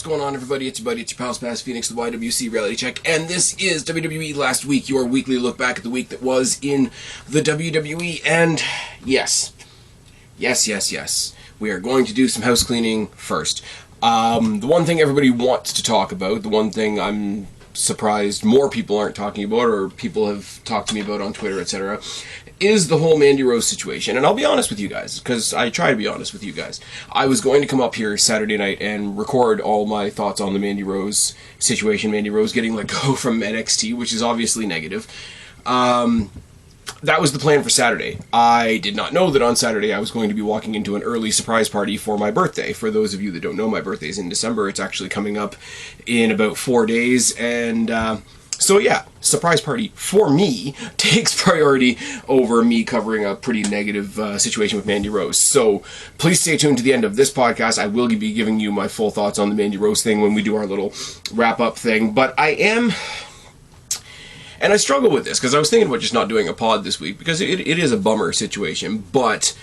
going on, everybody? It's your buddy, it's your pal Spaz, Phoenix, the YWC Reality Check, and this is WWE Last Week, your weekly look back at the week that was in the WWE, and yes, we are going to do some house cleaning first. The one thing everybody wants to talk about, the one thing I'm surprised more people aren't talking about, or people have talked to me about on Twitter, etc., is the whole Mandy Rose situation. And I'll be honest with you guys, because I try to be honest with you guys. I was going to come up here Saturday night and record all my thoughts on the Mandy Rose situation, Mandy Rose getting let go from NXT, which is obviously negative. That was the plan for Saturday. I did not know that on Saturday I was going to be walking into an early surprise party for my birthday. For those of you that don't know, my birthday's in December. It's actually coming up in about 4 days, and so yeah, surprise party for me takes priority over me covering a pretty negative situation with Mandy Rose. So please stay tuned to the end of this podcast. I will be giving you my full thoughts on the Mandy Rose thing when we do our little wrap-up thing. But I am... And I struggle with this, because I was thinking about just not doing a pod this week, because it is a bummer situation. But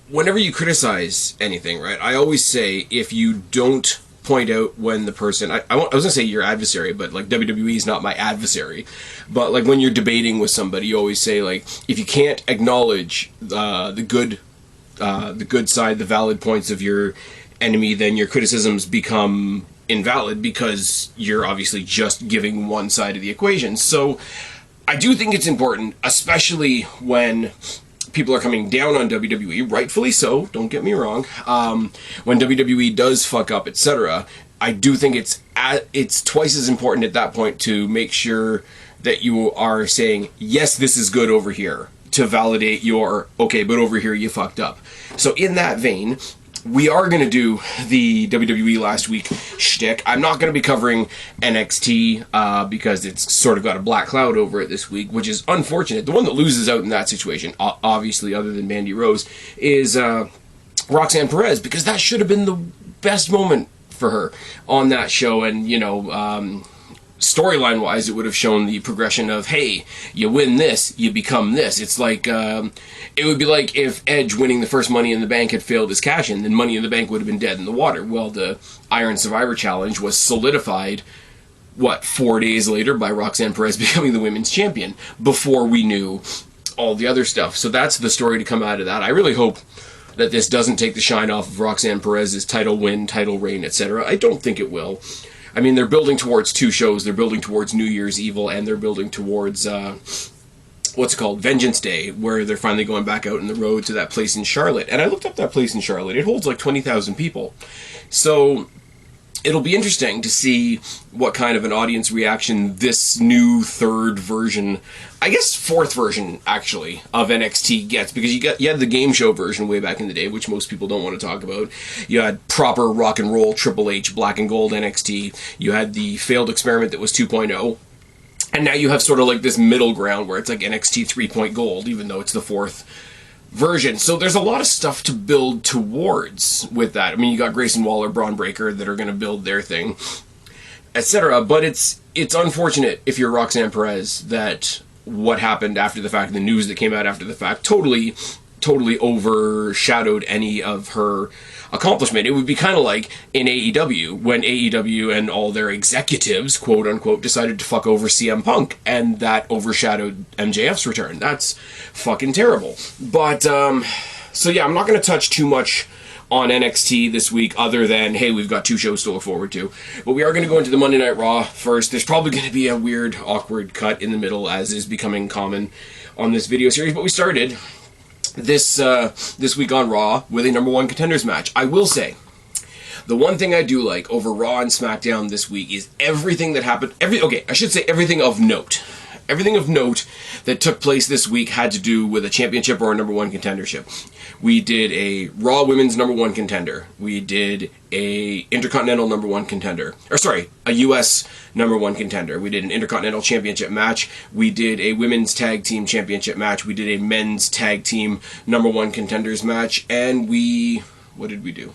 whenever you criticize anything, right, I always say, if you don't point out when the person... I was going to say your adversary, but, like, WWE is not my adversary. But, like, when you're debating with somebody, you always say, like, if you can't acknowledge the good side, the valid points of your enemy, then your criticisms become invalid, because you're obviously just giving one side of the equation. So I do think it's important, especially when people are coming down on WWE, rightfully so, don't get me wrong, when WWE does fuck up, etc. I do think it's twice as important at that point to make sure that you are saying, yes, this is good over here, to validate your, okay, but over here you fucked up. So in that vein, we are going to do the WWE Last Week shtick. I'm not going to be covering NXT because it's sort of got a black cloud over it this week, which is unfortunate. The one that loses out in that situation, obviously, other than Mandy Rose, is Roxanne Perez, because that should have been the best moment for her on that show. And, you know, storyline-wise, it would have shown the progression of, hey, you win this, you become this. It's like, it would be like if Edge winning the first Money in the Bank had failed his cash-in, then Money in the Bank would have been dead in the water. Well, the Iron Survivor Challenge was solidified, 4 days later by Roxanne Perez becoming the women's champion, before we knew all the other stuff. So that's the story to come out of that. I really hope that this doesn't take the shine off of Roxanne Perez's title win, title reign, etc. I don't think it will. I mean, they're building towards two shows. They're building towards New Year's Evil, and they're building towards, Vengeance Day, where they're finally going back out on the road to that place in Charlotte. And I looked up that place in Charlotte. It holds like 20,000 people. So it'll be interesting to see what kind of an audience reaction this new third version, I guess fourth version, actually, of NXT gets. Because you had the game show version way back in the day, which most people don't want to talk about. You had proper rock and roll Triple H, black and gold NXT. You had the failed experiment that was 2.0. And now you have sort of like this middle ground where it's like NXT 3.0 gold, even though it's the fourth version. So there's a lot of stuff to build towards with that. I mean, you got Grayson Waller, Braun Breaker that are going to build their thing, etc. But it's unfortunate, if you're Roxanne Perez, that what happened after the fact, the news that came out after the fact, totally overshadowed any of her accomplishment. It would be kind of like in AEW, when AEW and all their executives, quote unquote, decided to fuck over CM Punk, and that overshadowed MJF's return. That's fucking terrible. But, so yeah, I'm not going to touch too much on NXT this week, other than, hey, we've got two shows to look forward to. But we are going to go into the Monday Night Raw first. There's probably going to be a weird, awkward cut in the middle, as is becoming common on this video series. But we started this week on Raw with a number one contenders match. I will say, the one thing I do like over Raw and SmackDown this week is everything that happened, everything of note. Everything of note that took place this week had to do with a championship or a number one contendership. We did a Raw Women's number one contender. We did a Intercontinental number one contender. A U.S. number one contender. We did an Intercontinental Championship match. We did a Women's Tag Team Championship match. We did a Men's Tag Team number one contenders match. And what did we do?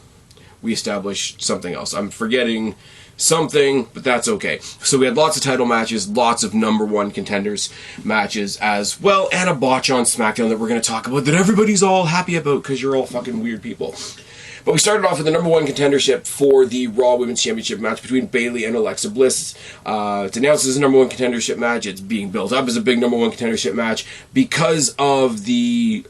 We established something else. I'm forgetting something, but that's okay. So we had lots of title matches, lots of number one contenders matches as well, and a botch on SmackDown that we're going to talk about that everybody's all happy about because you're all fucking weird people. But we started off with the number one contendership for the Raw Women's Championship match between Bayley and Alexa Bliss. It's announced as a number one contendership match. It's being built up as a big number one contendership match because of the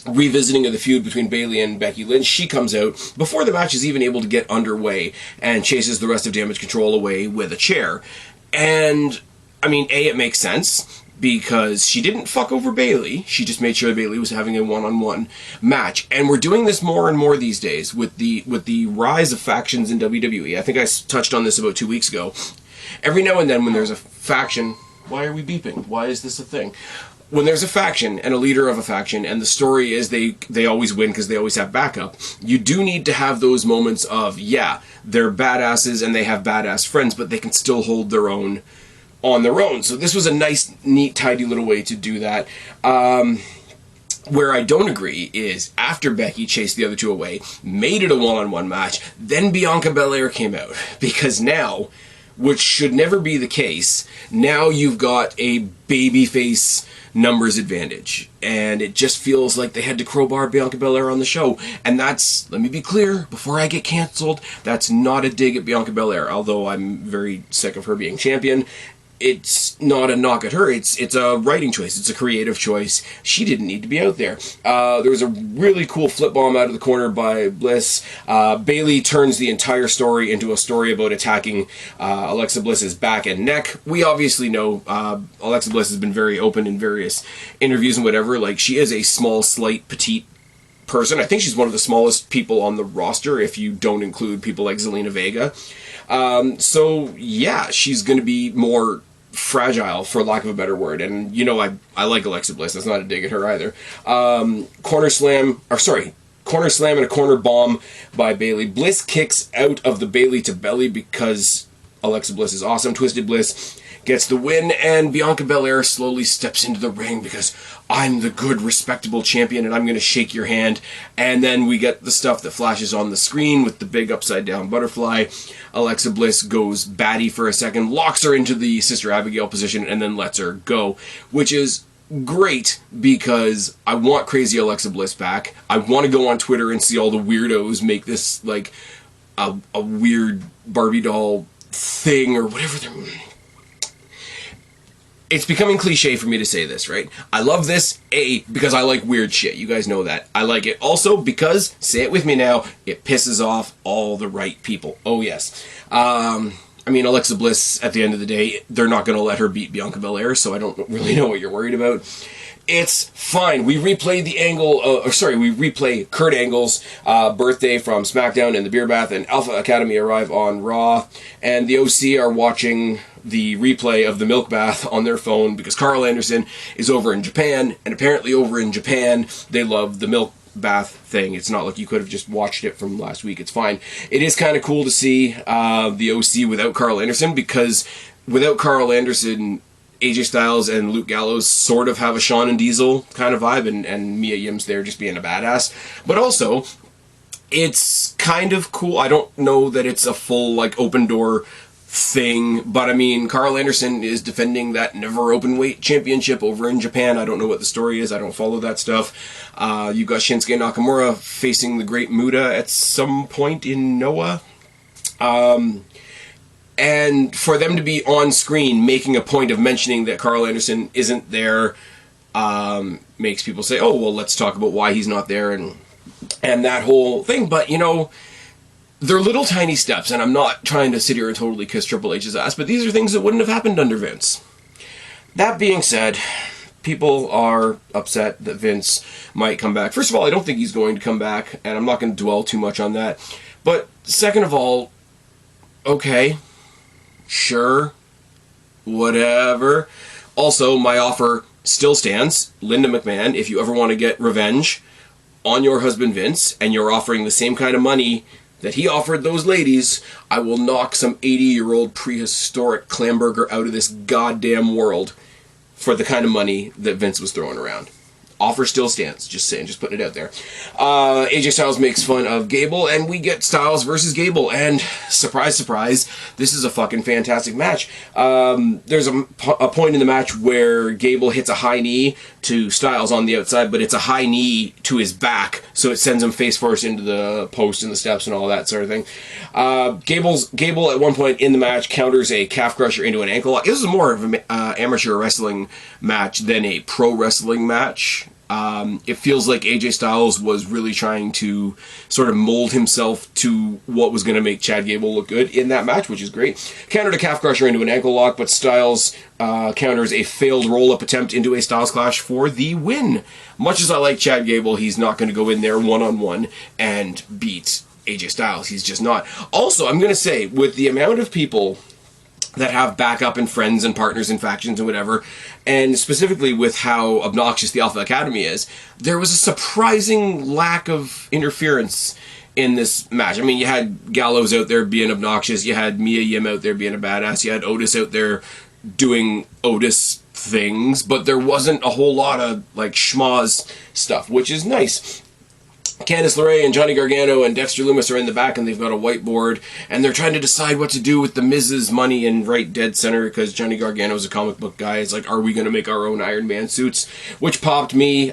revisiting of the feud between Bayley and Becky Lynch. She comes out before the match is even able to get underway and chases the rest of Damage Control away with a chair. And, I mean, it makes sense, because she didn't fuck over Bayley. She just made sure Bayley was having a one-on-one match. And we're doing this more and more these days with the rise of factions in WWE. I think I touched on this about 2 weeks ago. Every now and then when there's a faction... Why are we beeping? Why is this a thing? When there's a faction and a leader of a faction, and the story is they always win because they always have backup, you do need to have those moments of, yeah, they're badasses and they have badass friends, but they can still hold their own on their own. So this was a nice, neat, tidy little way to do that. Where I don't agree is after Becky chased the other two away, made it a one-on-one match, then Bianca Belair came out. Because now, which should never be the case, now you've got a babyface numbers advantage. And it just feels like they had to crowbar Bianca Belair on the show. And that's, let me be clear, before I get cancelled, that's not a dig at Bianca Belair, although I'm very sick of her being champion. It's not a knock at her. It's a writing choice. It's a creative choice. She didn't need to be out there. There was a really cool flip bomb out of the corner by Bliss. Bayley turns the entire story into a story about attacking Alexa Bliss's back and neck. We obviously know Alexa Bliss has been very open in various interviews and whatever. Like, she is a small, slight, petite person. I think she's one of the smallest people on the roster if you don't include people like Zelina Vega. So yeah, she's going to be more fragile, for lack of a better word. And, you know, I like Alexa Bliss. That's not a dig at her either. Corner slam and a corner bomb by Bayley. Bliss kicks out of the Bayley to belly because Alexa Bliss is awesome. Twisted Bliss gets the win, and Bianca Belair slowly steps into the ring because I'm the good, respectable champion, and I'm going to shake your hand. And then we get the stuff that flashes on the screen with the big upside-down butterfly. Alexa Bliss goes batty for a second, locks her into the Sister Abigail position, and then lets her go, which is great because I want crazy Alexa Bliss back. I want to go on Twitter and see all the weirdos make this, like, a weird Barbie doll thing or whatever they're... It's becoming cliche for me to say this, right? I love this, because I like weird shit. You guys know that. I like it also because, say it with me now, it pisses off all the right people. Oh, yes. I mean, Alexa Bliss, at the end of the day, they're not going to let her beat Bianca Belair, so I don't really know what you're worried about. It's fine. We replay we replay Kurt Angle's birthday from SmackDown and the Beer Bath, and Alpha Academy arrive on Raw, and the OC are watching the replay of the milk bath on their phone because Carl Anderson is over in Japan, and apparently over in Japan they love the milk bath thing. It's not like you could have just watched it from last week. It's fine. It is kind of cool to see the OC without Carl Anderson, because without Carl Anderson, AJ Styles and Luke Gallows sort of have a Shawn and Diesel kind of vibe, and Mia Yim's there just being a badass. But also, it's kind of cool. I don't know that it's a full, like, open door thing, but I mean, Carl Anderson is defending that never open weight championship over in Japan. I don't know what the story is. I don't follow that stuff. You've got Shinsuke Nakamura facing the Great Muta at some point in Noah. And for them to be on screen making a point of mentioning that Carl Anderson isn't there makes people say, oh, well, let's talk about why he's not there and that whole thing. But, you know, they're little tiny steps, and I'm not trying to sit here and totally kiss Triple H's ass, but these are things that wouldn't have happened under Vince. That being said, people are upset that Vince might come back. First of all, I don't think he's going to come back, and I'm not going to dwell too much on that. But second of all, okay, sure, whatever. Also, my offer still stands. Linda McMahon, if you ever want to get revenge on your husband Vince, and you're offering the same kind of money that he offered those ladies, I will knock some 80-year-old prehistoric clamburger out of this goddamn world for the kind of money that Vince was throwing around. Offer still stands. Just saying, just putting it out there. AJ Styles makes fun of Gable, and we get Styles versus Gable. And surprise, surprise, this is a fucking fantastic match. There's a point in the match where Gable hits a high knee to Styles on the outside, but it's a high knee to his back, so it sends him face first into the post and the steps and all that sort of thing. Gable at one point in the match counters a calf crusher into an ankle lock. This is more of an amateur wrestling match than a pro wrestling match. It feels like AJ Styles was really trying to sort of mold himself to what was going to make Chad Gable look good in that match, which is great. Countered a calf crusher into an ankle lock, but Styles counters a failed roll-up attempt into a Styles Clash for the win. Much as I like Chad Gable, he's not going to go in there one-on-one and beat AJ Styles. He's just not. Also, I'm going to say, with the amount of people that have backup and friends and partners and factions and whatever, and specifically with how obnoxious the Alpha Academy is, there was a surprising lack of interference in this match. I mean, you had Gallows out there being obnoxious, you had Mia Yim out there being a badass, you had Otis out there doing Otis things, but there wasn't a whole lot of, like, schmoz stuff, which is nice. Candice LeRae and Johnny Gargano and Dexter Lumis are in the back, and they've got a whiteboard, and they're trying to decide what to do with the Miz's money in right dead center, because Johnny Gargano's a comic book guy. It's like, are we going to make our own Iron Man suits? Which popped me.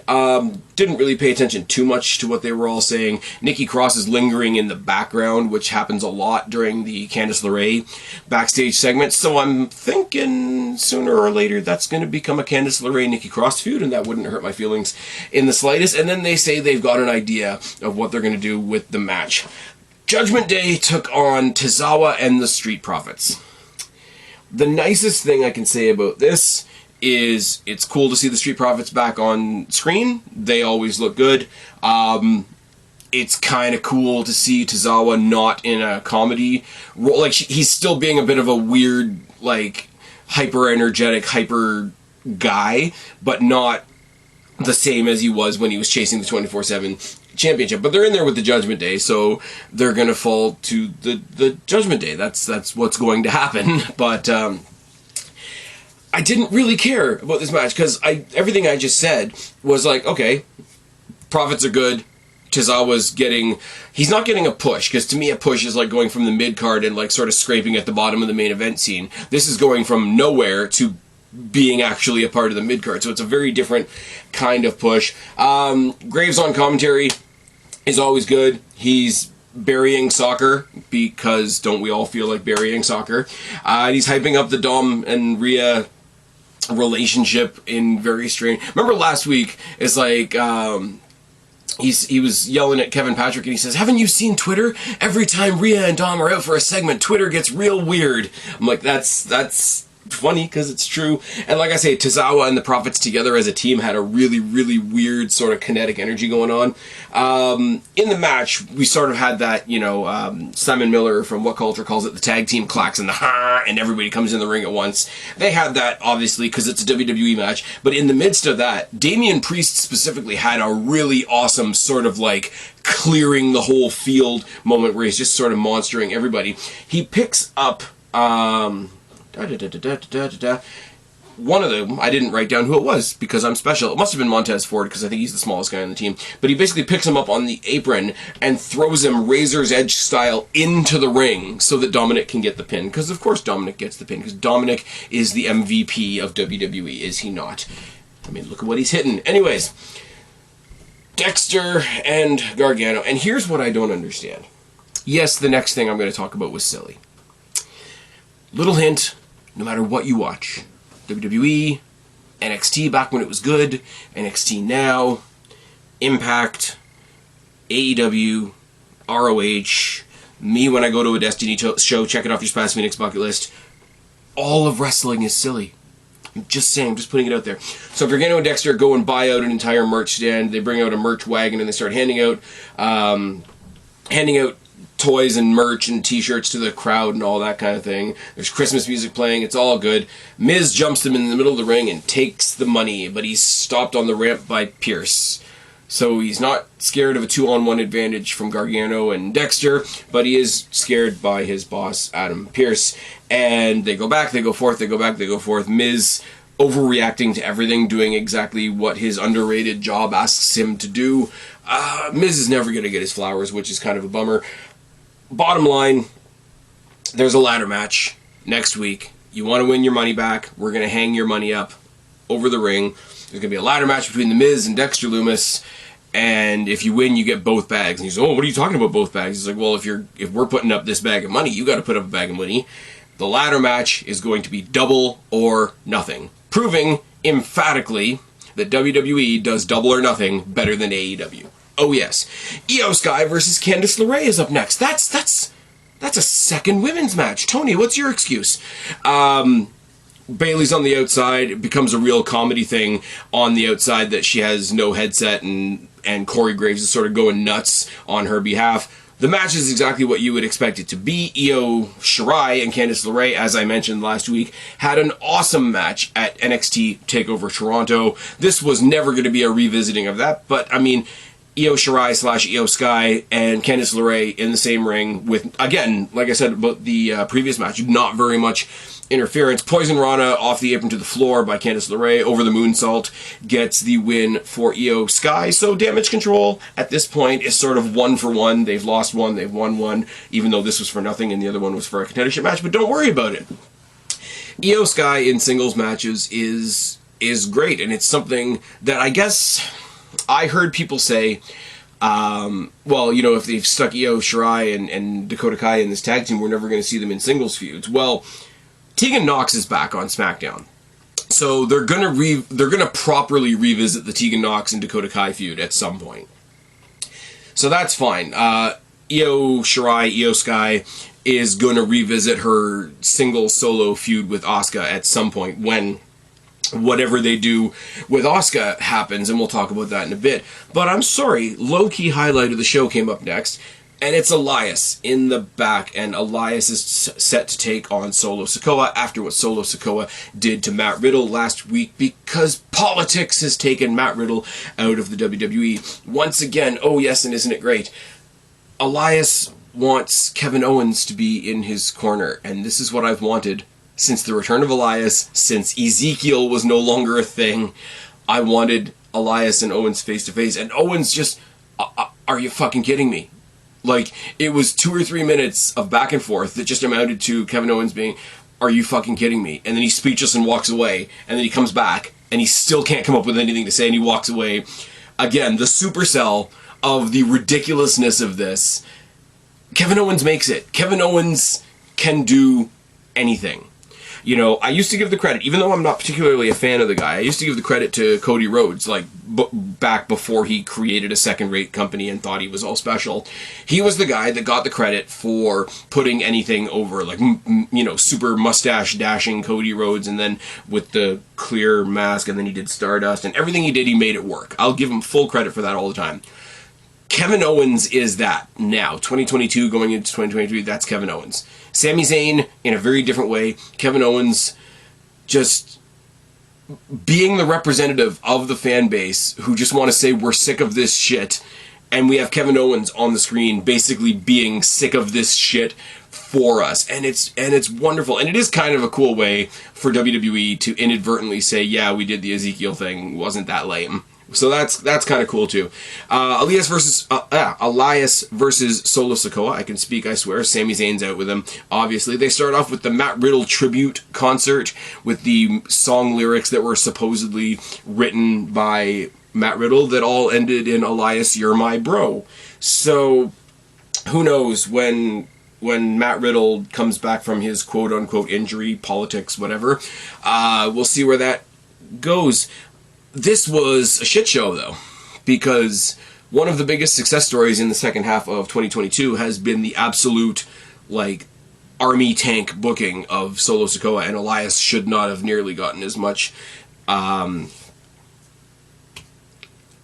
Didn't really pay attention too much to what they were all saying. Nikki Cross is lingering in the background, which happens a lot during the Candice LeRae backstage segment, so I'm thinking sooner or later that's going to become a Candice LeRae-Nikki Cross feud, and that wouldn't hurt my feelings in the slightest. And then they say they've got an idea of what they're going to do with the match. Judgment Day took on Tozawa and the Street Profits. The nicest thing I can say about this is it's cool to see the Street Profits back on screen. They always look good. It's kind of cool to see Tozawa not in a comedy role. Like, he's still being a bit of a weird, like, hyper-energetic, hyper guy, but not the same as he was when he was chasing the 24/7 championship. But they're in there with the Judgment Day, so they're going to fall to the Judgment Day. That's what's going to happen. But I didn't really care about this match, because everything I just said was like, okay, Profits are good. Tozawa's he's not getting a push, because to me a push is like going from the mid-card and like sort of scraping at the bottom of the main event scene. This is going from nowhere to being actually a part of the mid-card, so it's a very different kind of push. Graves on commentary is always good. He's burying soccer, because don't we all feel like burying soccer? He's hyping up the Dom and Rhea relationship in very strange... Remember last week, it's like... He was yelling at Kevin Patrick, and he says, haven't you seen Twitter? Every time Rhea and Dom are out for a segment, Twitter gets real weird. I'm like, that's funny, because it's true. And like I say, Tozawa and the Profits together as a team had a really, really weird sort of kinetic energy going on. In the match, we sort of had that, Simon Miller from What Culture calls it the tag team clacks and the ha, and everybody comes in the ring at once. They had that, obviously, because it's a WWE match. But in the midst of that, Damian Priest specifically had a really awesome sort of like clearing the whole field moment where he's just sort of monstering everybody. He picks up... one of them, I didn't write down who it was because I'm special. It must have been Montez Ford, because I think he's the smallest guy on the team. But he basically picks him up on the apron and throws him Razor's Edge style into the ring so that Dominic can get the pin. Because of course Dominic gets the pin, because Dominic is the MVP of WWE, is he not? I mean, look at what he's hitting. Anyways, Dexter and Gargano. And here's what I don't understand. Yes, the next thing I'm going to talk about was silly. Little hint, no matter what you watch, WWE, NXT back when it was good, NXT now, Impact, AEW, ROH, me when I go to a Destiny show, check it off your Spaz Phoenix bucket list. All of wrestling is silly. I'm just saying, I'm just putting it out there. So if Gargano and Dexter go and buy out an entire merch stand, they bring out a merch wagon and they start handing out toys and merch and t-shirts to the crowd and all that kind of thing. There's Christmas music playing. It's all good. Miz jumps them in the middle of the ring and takes the money, but he's stopped on the ramp by Pierce. So he's not scared of a 2-on-1 advantage from Gargano and Dexter, but he is scared by his boss, Adam Pierce. And they go back, they go forth, they go back, they go forth. Miz overreacting to everything, doing exactly what his underrated job asks him to do. Miz is never going to get his flowers, which is kind of a bummer. Bottom line, there's a ladder match next week. You want to win your money back, we're going to hang your money up over the ring. There's going to be a ladder match between The Miz and Dexter Lumis, and if you win, you get both bags. And he's, oh, what are you talking about, both bags? He's like, well, if we're putting up this bag of money, you got to put up a bag of money. The ladder match is going to be double or nothing, proving emphatically that WWE does double or nothing better than AEW. Oh yes, Io Sky versus Candice LeRae is up next. That's a second women's match. Tony, what's your excuse? Bayley's on the outside. It becomes a real comedy thing on the outside that she has no headset, and Corey Graves is sort of going nuts on her behalf. The match is exactly what you would expect it to be. Io Shirai and Candice LeRae, as I mentioned last week, had an awesome match at NXT TakeOver Toronto. This was never going to be a revisiting of that, but I mean, Io Shirai / Io Sky and Candice LeRae in the same ring with, again, like I said about the previous match, not very much interference. Poison Rana off the apron to the floor by Candice LeRae over the moonsault gets the win for Io Sky. So Damage Control at this point is sort of 1 for 1. They've lost one, they've won one, even though this was for nothing and the other one was for a contendership match, but don't worry about it. Io Sky in singles matches is great, and it's something that I guess I heard people say, well, you know, if they've stuck Io Shirai and Dakota Kai in this tag team, we're never going to see them in singles feuds. Well, Tegan Nox is back on SmackDown, so they're gonna properly revisit the Tegan Nox and Dakota Kai feud at some point. So that's fine. Io Shirai, Io Sky is gonna revisit her single solo feud with Asuka at some point when whatever they do with Asuka happens, and we'll talk about that in a bit. But I'm sorry, low-key highlight of the show came up next, and it's Elias in the back, and Elias is set to take on Solo Sikoa after what Solo Sikoa did to Matt Riddle last week, because politics has taken Matt Riddle out of the WWE. Once again, oh yes, and isn't it great? Elias wants Kevin Owens to be in his corner, and this is what I've wanted since the return of Elias, since Ezekiel was no longer a thing. I wanted Elias and Owens face to face, and Owens just, are you fucking kidding me? Like, it was 2 or 3 minutes of back and forth that just amounted to Kevin Owens being, are you fucking kidding me? And then he's speechless and walks away, and then he comes back, and he still can't come up with anything to say, and he walks away. Again, the supercell of the ridiculousness of this. Kevin Owens makes it. Kevin Owens can do anything. You know, I used to give the credit, even though I'm not particularly a fan of the guy, I used to give the credit to Cody Rhodes, like, back before he created a second-rate company and thought he was all special. He was the guy that got the credit for putting anything over, like, you know, super mustache-dashing Cody Rhodes, and then with the clear mask, and then he did Stardust, and everything he did, he made it work. I'll give him full credit for that all the time. Kevin Owens is that now. 2022 going into 2023, that's Kevin Owens. Sami Zayn, in a very different way. Kevin Owens just being the representative of the fan base who just want to say we're sick of this shit. And we have Kevin Owens on the screen basically being sick of this shit for us. And it's wonderful. And it is kind of a cool way for WWE to inadvertently say, yeah, we did the Ezekiel thing. Wasn't that lame? So that's kind of cool too. Elias versus Solo Sikoa. I can speak, I swear. Sami Zayn's out with him. Obviously, they start off with the Matt Riddle tribute concert with the song lyrics that were supposedly written by Matt Riddle that all ended in Elias, you're my bro. So who knows when Matt Riddle comes back from his quote-unquote injury, politics, whatever. We'll see where that goes. This was a shit show, though, because one of the biggest success stories in the second half of 2022 has been the absolute, like, army tank booking of Solo Sikoa, and Elias should not have nearly gotten as much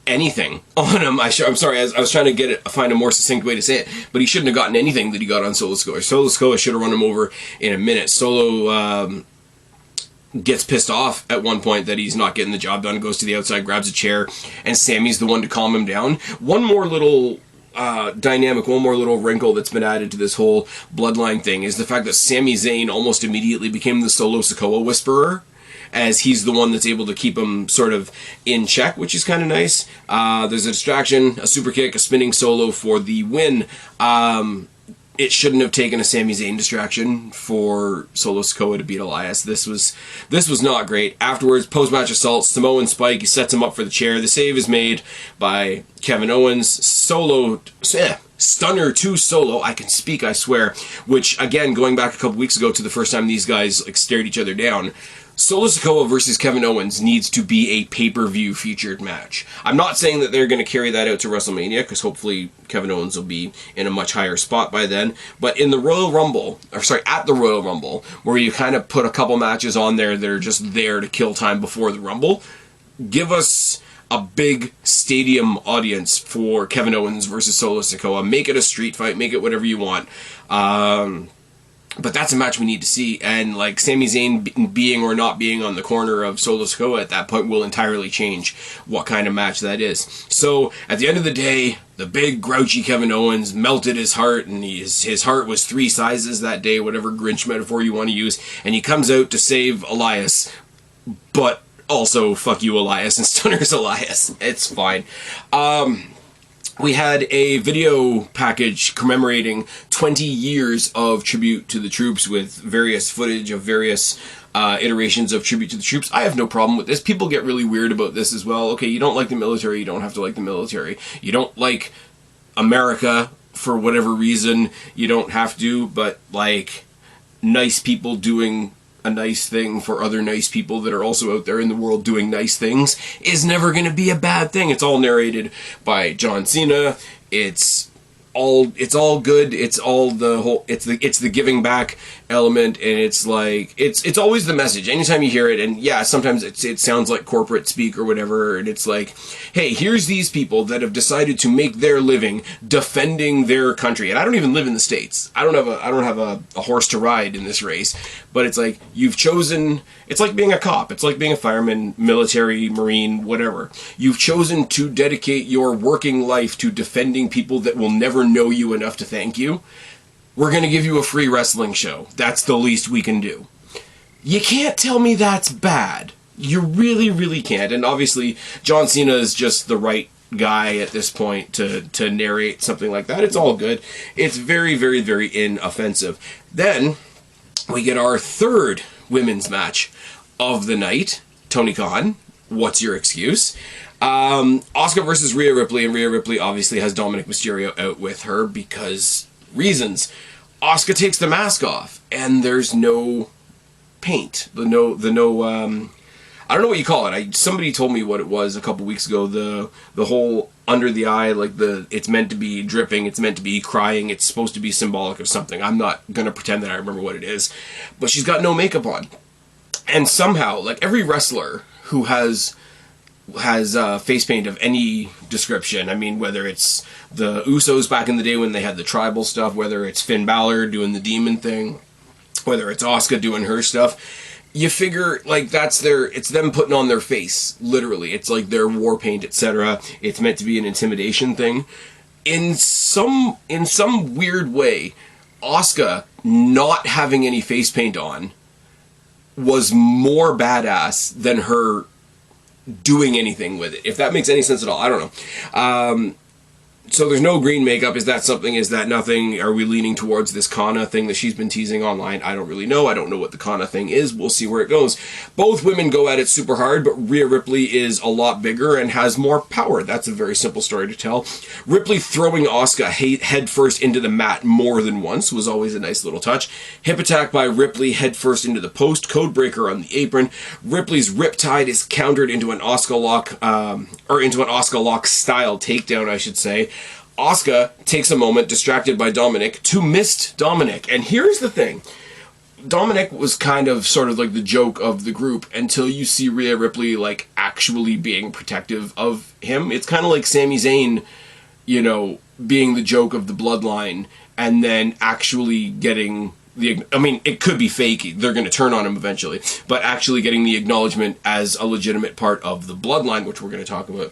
anything on him. I'm sorry, I was trying to find a more succinct way to say it, but he shouldn't have gotten anything that he got on Solo Sikoa. Solo Sikoa should have run him over in a minute. Solo gets pissed off at one point that he's not getting the job done, goes to the outside, grabs a chair, and Sammy's the one to calm him down. One more little dynamic, one more little wrinkle that's been added to this whole bloodline thing is the fact that Sami Zayn almost immediately became the Solo Sikoa whisperer. as he's the one that's able to keep him sort of in check, which is kind of nice. There's a distraction, a super kick, a spinning solo for the win. It shouldn't have taken a Sami Zayn distraction for Solo Sikoa to beat Elias. This was not great. Afterwards, post-match assault, Samoan Spike, he sets him up for the chair. The save is made by Kevin Owens. Stunner to Solo, I can speak, I swear, which, again, going back a couple weeks ago to the first time these guys stared each other down, Solo Sikoa versus Kevin Owens needs to be a pay-per-view featured match. I'm not saying that they're going to carry that out to WrestleMania, because hopefully Kevin Owens will be in a much higher spot by then. But in the Royal Rumble, at the Royal Rumble, where you kind of put a couple matches on there that are just there to kill time before the Rumble, give us a big stadium audience for Kevin Owens versus Solo Sikoa. Make it a street fight, make it whatever you want. But that's a match we need to see, and like Sami Zayn being or not being on the corner of Solo Sikoa at that point will entirely change what kind of match that is. So at the end of the day, the big grouchy Kevin Owens melted his heart, and his heart was 3 sizes that day, whatever Grinch metaphor you want to use, and he comes out to save Elias, but also fuck you Elias and stunners Elias. It's fine. We had a video package commemorating 20 years of Tribute to the Troops with various footage of various iterations of Tribute to the Troops. I have no problem with this. People get really weird about this as well. Okay, you don't like the military, you don't have to like the military. You don't like America for whatever reason, you don't have to, but like nice people doing a nice thing for other nice people that are also out there in the world doing nice things is never going to be a bad thing. It's all narrated by John Cena. It's all good. It's all the whole. It's the giving back element, and it's like it's always the message. Anytime you hear it, and yeah, sometimes it sounds like corporate speak or whatever, and it's like, hey, here's these people that have decided to make their living defending their country, and I don't even live in the States. I don't have a horse to ride in this race, but it's like you've chosen. It's like being a cop. It's like being a fireman, military, Marine, whatever. You've chosen to dedicate your working life to defending people that will never know you enough to thank you. We're going to give you a free wrestling show. That's the least we can do. You can't tell me that's bad. You really, really can't. And obviously, John Cena is just the right guy at this point to narrate something like that. It's all good. It's very, very, very inoffensive. Then we get our third women's match of the night. Tony Khan, what's your excuse? Asuka versus Rhea Ripley, and Rhea Ripley obviously has Dominic Mysterio out with her because reasons. Asuka takes the mask off, and there's no paint. I don't know what you call it. Somebody told me what it was a couple weeks ago. The whole under the eye, like it's meant to be dripping, it's meant to be crying, it's supposed to be symbolic of something. I'm not gonna pretend that I remember what it is, but she's got no makeup on, and somehow, like every wrestler who has face paint of any description. I mean, whether it's the Usos back in the day when they had the tribal stuff, whether it's Finn Balor doing the demon thing, whether it's Asuka doing her stuff, you figure like it's them putting on their face, literally. It's like their war paint, etc. It's meant to be an intimidation thing. In some weird way, Asuka not having any face paint on was more badass than her doing anything with it, if that makes any sense at all. I don't know. So there's no green makeup. Is that something? Is that nothing? Are we leaning towards this Kana thing that she's been teasing online? I don't really know. I don't know what the Kana thing is. We'll see where it goes. Both women go at it super hard, but Rhea Ripley is a lot bigger and has more power. That's a very simple story to tell. Ripley throwing Asuka headfirst into the mat more than once was always a nice little touch. Hip attack by Ripley headfirst into the post. Codebreaker on the apron. Ripley's riptide is countered into an Asuka lock, or into an Asuka lock style takedown, I should say. Asuka takes a moment, distracted by Dominic, to miss Dominic. And here's the thing. Dominic was kind of sort of like the joke of the group until you see Rhea Ripley like actually being protective of him. It's kind of like Sami Zayn, being the joke of the bloodline and then actually getting it could be fake. They're going to turn on him eventually. But actually getting the acknowledgement as a legitimate part of the bloodline, which we're going to talk about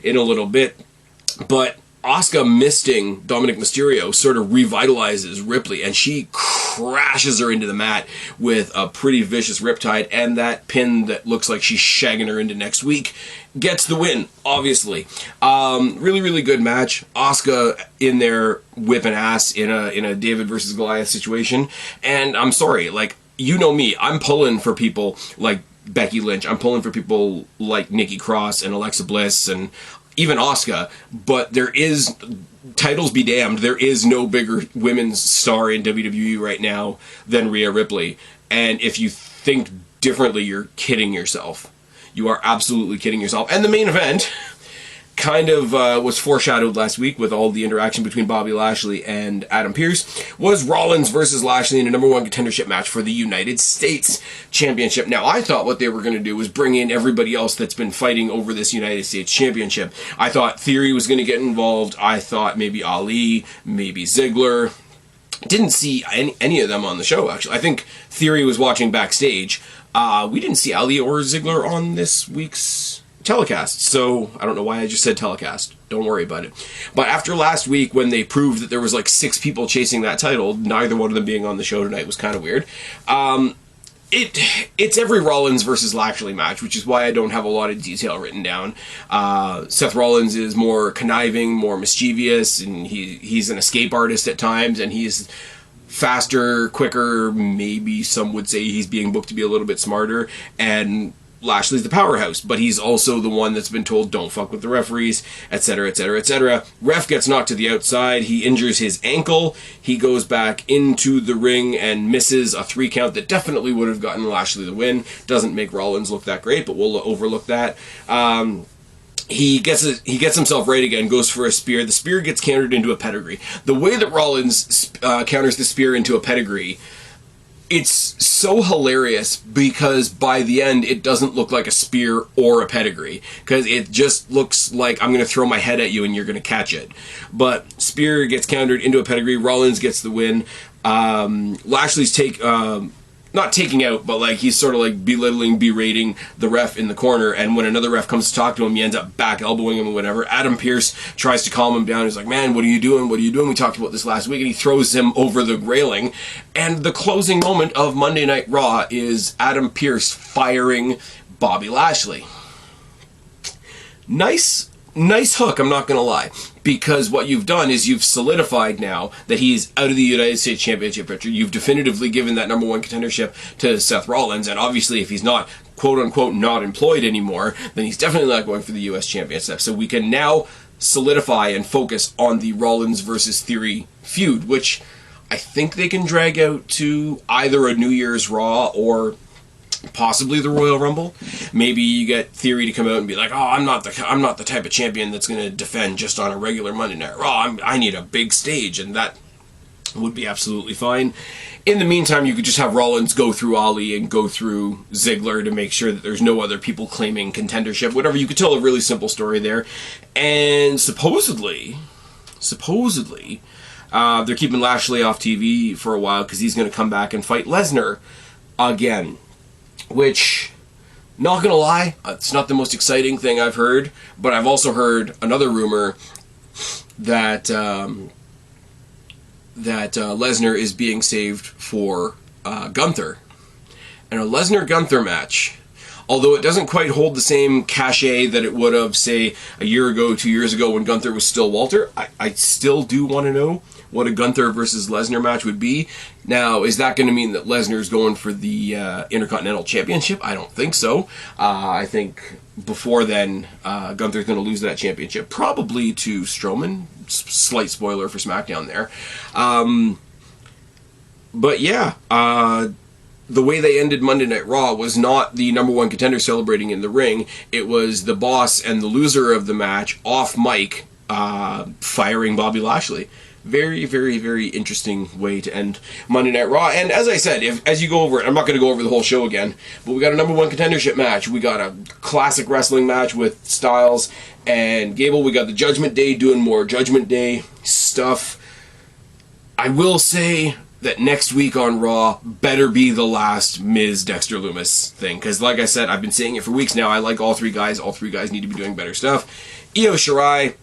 in a little bit. But Asuka misting Dominic Mysterio sort of revitalizes Ripley, and she crashes her into the mat with a pretty vicious riptide, and that pin that looks like she's shagging her into next week gets the win, obviously. Really, really good match. Asuka in there whipping ass in a David versus Goliath situation, and I'm sorry, like, you know me, I'm pulling for people like Becky Lynch, I'm pulling for people like Nikki Cross and Alexa Bliss and even Asuka, but there is, titles be damned, there is no bigger women's star in WWE right now than Rhea Ripley. And if you think differently, you're kidding yourself. You are absolutely kidding yourself. And the main event kind of was foreshadowed last week with all the interaction between Bobby Lashley and Adam Pearce, was Rollins versus Lashley in a number one contendership match for the United States Championship. Now, I thought what they were going to do was bring in everybody else that's been fighting over this United States Championship. I thought Theory was going to get involved. I thought maybe Ali, maybe Ziggler. Didn't see any of them on the show, actually. I think Theory was watching backstage. We didn't see Ali or Ziggler on this week's telecast, so I don't know why I just said telecast. Don't worry about it. But after last week, when they proved that there was like 6 people chasing that title, neither one of them being on the show tonight was kind of weird. It's every Rollins versus Lashley match, which is why I don't have a lot of detail written down. Seth Rollins is more conniving, more mischievous, and he's an escape artist at times, and he's faster, quicker, maybe some would say he's being booked to be a little bit smarter, and Lashley's the powerhouse, but he's also the one that's been told don't fuck with the referees, etc., etc., etc. Ref gets knocked to the outside, he injures his ankle, he goes back into the ring and misses a 3 count that definitely would have gotten Lashley the win. Doesn't make Rollins look that great, but we'll overlook that. He gets himself right again, goes for a spear. The spear gets countered into a pedigree. The way that Rollins counters the spear into a pedigree, it's so hilarious because by the end it doesn't look like a spear or a pedigree, because it just looks like I'm going to throw my head at you and you're going to catch it. But spear gets countered into a pedigree. Rollins gets the win. Lashley's not taking out, but like he's sort of like belittling, berating the ref in the corner, and when another ref comes to talk to him, he ends up back elbowing him or whatever. Adam Pearce tries to calm him down. He's like, man, what are you doing? What are you doing? We talked about this last week, and he throws him over the railing. And the closing moment of Monday Night Raw is Adam Pearce firing Bobby Lashley. Nice hook, I'm not going to lie. Because what you've done is you've solidified now that he's out of the United States Championship picture. You've definitively given that number one contendership to Seth Rollins, and obviously if he's not, quote-unquote, not employed anymore, then he's definitely not going for the U.S. Championship. So we can now solidify and focus on the Rollins versus Theory feud, which I think they can drag out to either a New Year's Raw or possibly the Royal Rumble. Maybe you get Theory to come out and be like, oh, I'm not the type of champion that's going to defend just on a regular Monday Night Raw. I need a big stage, and that would be absolutely fine. In the meantime, you could just have Rollins go through Ali and go through Ziggler to make sure that there's no other people claiming contendership. Whatever, you could tell a really simple story there. And supposedly, they're keeping Lashley off TV for a while because he's going to come back and fight Lesnar again. Which, not gonna lie, it's not the most exciting thing I've heard, but I've also heard another rumor that Lesnar is being saved for Gunther. And a Lesnar-Gunther match, although it doesn't quite hold the same cachet that it would have, say, a year ago, 2 years ago when Gunther was still Walter, I still do want to know what a Gunther versus Lesnar match would be. Now, is that going to mean that Lesnar's going for the Intercontinental Championship? I don't think so. I think before then, Gunther's going to lose that championship, probably to Strowman. Slight spoiler for SmackDown there. But yeah, the way they ended Monday Night Raw was not the number one contender celebrating in the ring. It was the boss and the loser of the match off mic firing Bobby Lashley. Very, very, very interesting way to end Monday Night Raw. And as I said, as you go over it, I'm not going to go over the whole show again, but we got a number one contendership match. We got a classic wrestling match with Styles and Gable. We got the Judgment Day doing more Judgment Day stuff. I will say that next week on Raw better be the last Miz Dexter Lumis thing, because like I said, I've been saying it for weeks now. I like all 3 guys. All 3 guys need to be doing better stuff. Io Shirai,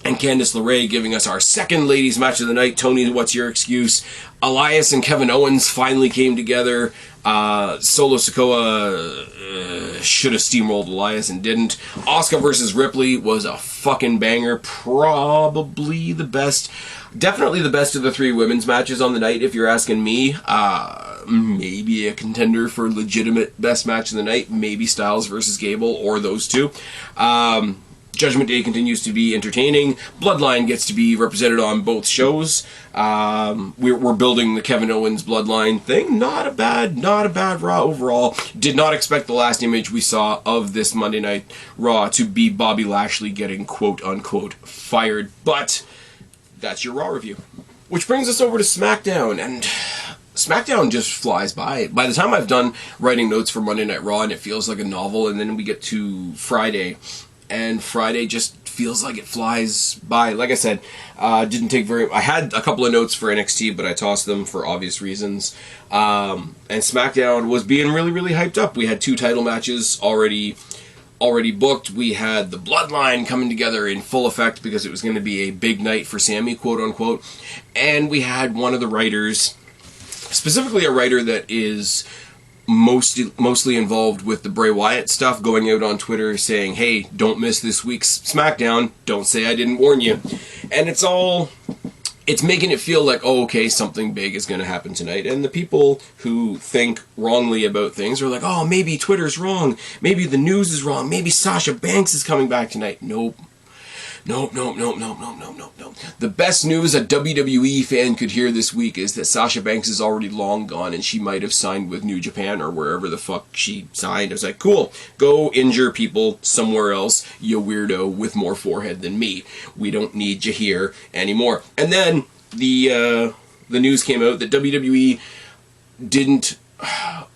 and Candice LeRae giving us our second ladies match of the night. Tony, what's your excuse? Elias and Kevin Owens finally came together. Solo Sikoa should have steamrolled Elias and didn't. Asuka versus Ripley was a fucking banger. Probably the best, definitely the best of the three women's matches on the night, if you're asking me. Maybe a contender for legitimate best match of the night. Maybe Styles versus Gable, or those two. Judgment Day continues to be entertaining. Bloodline gets to be represented on both shows. We're building the Kevin Owens Bloodline thing. Not a bad Raw overall. Did not expect the last image we saw of this Monday Night Raw to be Bobby Lashley getting quote-unquote fired. But that's your Raw review. Which brings us over to SmackDown, and SmackDown just flies by. By the time I've done writing notes for Monday Night Raw, and it feels like a novel, and then we get to Friday, and Friday just feels like it flies by. Like I said, didn't take very... I had a couple of notes for NXT, but I tossed them for obvious reasons. And SmackDown was being really, really hyped up. We had 2 title matches already booked. We had the Bloodline coming together in full effect because it was going to be a big night for Sammy, quote-unquote. And we had one of the writers, specifically a writer that is mostly involved with the Bray Wyatt stuff, going out on Twitter saying, hey, don't miss this week's SmackDown, don't say I didn't warn you. And it's making it feel like, oh, okay, something big is going to happen tonight. And the people who think wrongly about things are like, oh, maybe Twitter's wrong, maybe the news is wrong, maybe Sasha Banks is coming back tonight. Nope. The best news a WWE fan could hear this week is that Sasha Banks is already long gone, and she might have signed with New Japan or wherever the fuck she signed. I was like, cool, go injure people somewhere else, you weirdo with more forehead than me. We don't need you here anymore. And then the news came out that WWE didn't...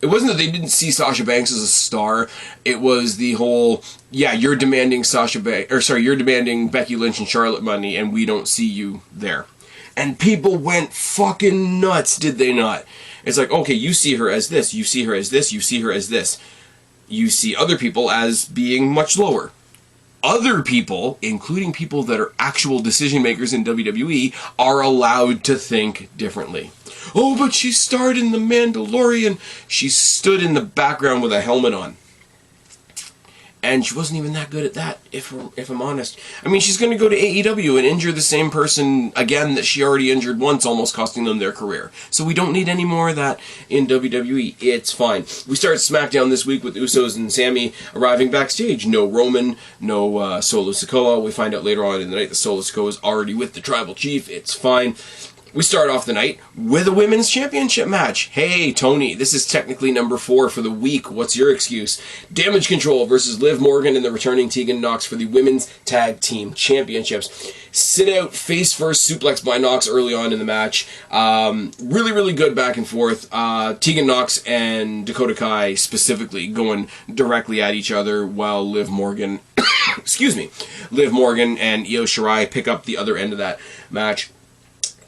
It wasn't that they didn't see Sasha Banks as a star. It was the whole, yeah, you're demanding you're demanding Becky Lynch and Charlotte money, and we don't see you there. And people went fucking nuts, did they not? It's like, okay, you see her as this, you see her as this, you see her as this. You see other people as being much lower. Other people, including people that are actual decision makers in WWE, are allowed to think differently. Oh, but she starred in The Mandalorian. She stood in the background with a helmet on. And she wasn't even that good at that, if I'm honest. I mean, she's going to go to AEW and injure the same person again that she already injured once, almost costing them their career. So we don't need any more of that in WWE. It's fine. We start SmackDown this week with Usos and Sammy arriving backstage. No Roman, no Solo Sikoa. We find out later on in the night that Solo Sikoa is already with the Tribal Chief. It's fine. We start off the night with a women's championship match. Hey, Tony, this is technically number 4 for the week. What's your excuse? Damage Control versus Liv Morgan and the returning Tegan Nox for the women's tag team championships. Sit out, face first, suplex by Nox early on in the match. Really, really good back and forth. Tegan Nox and Dakota Kai specifically going directly at each other while Liv Morgan, Liv Morgan and Io Shirai pick up the other end of that match.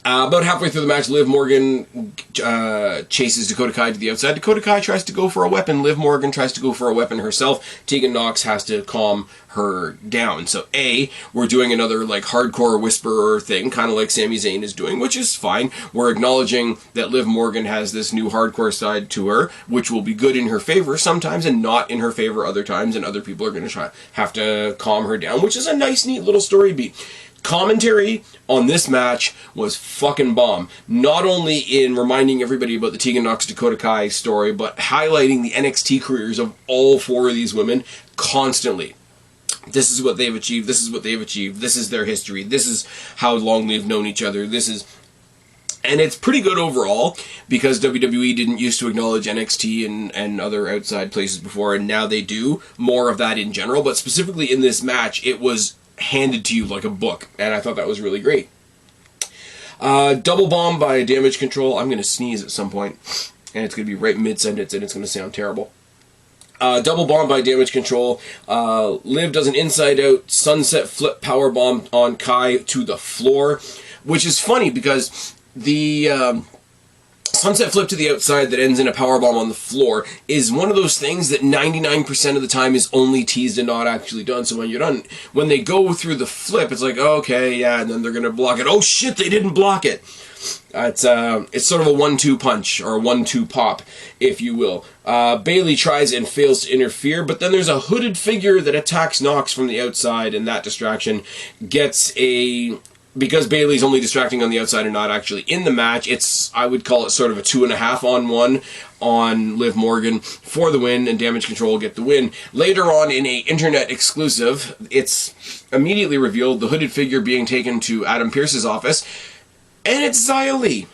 About halfway through the match, Liv Morgan chases Dakota Kai to the outside. Dakota Kai tries to go for a weapon. Liv Morgan tries to go for a weapon herself. Tegan Nox has to calm her down. So we're doing another like hardcore whisperer thing, kind of like Sami Zayn is doing, which is fine. We're acknowledging that Liv Morgan has this new hardcore side to her, which will be good in her favor sometimes and not in her favor other times, and other people are going to have to calm her down, which is a nice, neat little story beat. Commentary on this match was fucking bomb. Not only in reminding everybody about the Tegan Nox Dakota Kai story, but highlighting the NXT careers of all 4 of these women constantly. This is what they've achieved. This is what they've achieved. This is their history. This is how long they've known each other. And it's pretty good overall, because WWE didn't used to acknowledge NXT and other outside places before, and now they do. More of that in general, but specifically in this match, it was handed to you like a book, and I thought that was really great. Double bomb by Damage Control. I'm going to sneeze at some point, and it's going to be right mid-sentence, and it's going to sound terrible. Double bomb by Damage Control. Liv does an inside-out sunset flip power bomb on Kai to the floor, which is funny because the sunset flip to the outside that ends in a powerbomb on the floor is one of those things that 99% of the time is only teased and not actually done. So when you're done, when they go through the flip, it's like, okay, yeah, and then they're going to block it. Oh shit, they didn't block it. It's sort of a 1-2 punch, or a 1-2 pop, if you will. Bayley tries and fails to interfere, but then there's a hooded figure that attacks Knox from the outside, and that distraction gets a... Because Bayley's only distracting on the outside and not actually in the match, I would call it sort of a 2.5-on-1 on Liv Morgan for the win, and Damage Control get the win. Later on, in a internet exclusive, it's immediately revealed the hooded figure being taken to Adam Pearce's office, and it's Xia Li.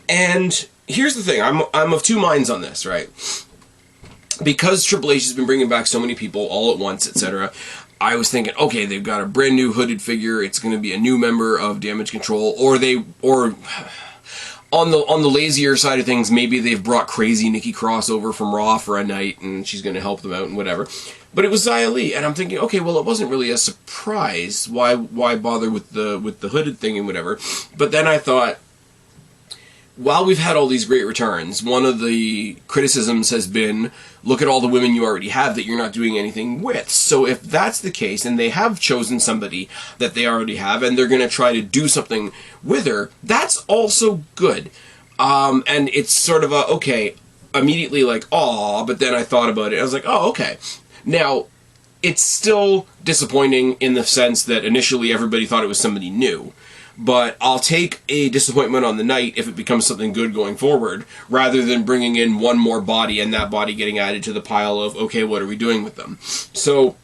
And here's the thing, I'm of two minds on this, right? Because Triple H has been bringing back so many people all at once, etc., I was thinking, okay, they've got a brand new hooded figure, it's going to be a new member of Damage Control, or on the lazier side of things, maybe they've brought crazy Nikki Cross over from Raw for a night, and she's going to help them out and whatever. But it was Xia Li, and I'm thinking, okay, well, it wasn't really a surprise. Why bother with the hooded thing and whatever? But then I thought, while we've had all these great returns, one of the criticisms has been, look at all the women you already have that you're not doing anything with. So if that's the case, and they have chosen somebody that they already have, and they're going to try to do something with her, that's also good. And it's sort of okay, immediately like, aw, but then I thought about it, I was like, oh, okay. Now, it's still disappointing in the sense that initially everybody thought it was somebody new. But I'll take a disappointment on the night if it becomes something good going forward, rather than bringing in one more body and that body getting added to the pile of, okay, what are we doing with them? So,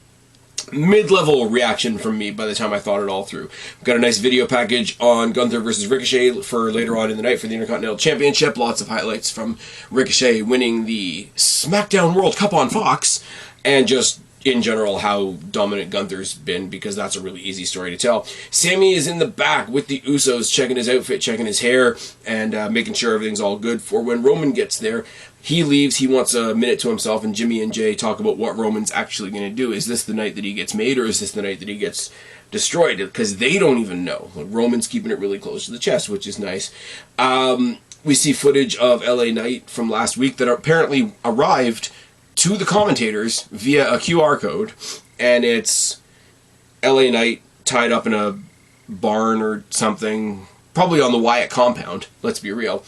mid-level reaction from me by the time I thought it all through. We've got a nice video package on Gunther versus Ricochet for later on in the night for the Intercontinental Championship. Lots of highlights from Ricochet winning the SmackDown World Cup on Fox, and just in general how dominant Gunther's been, because that's a really easy story to tell. Sammy is in the back with the Usos, checking his outfit, checking his hair, and making sure everything's all good for when Roman gets there. He leaves, he wants a minute to himself, and Jimmy and Jay talk about what Roman's actually going to do. Is this the night that he gets made, or is this the night that he gets destroyed? Because they don't even know. Roman's keeping it really close to the chest, which is nice. We see footage of LA Knight from last week that apparently arrived to the commentators via a QR code, and it's LA Knight tied up in a barn or something, probably on the Wyatt compound, let's be real,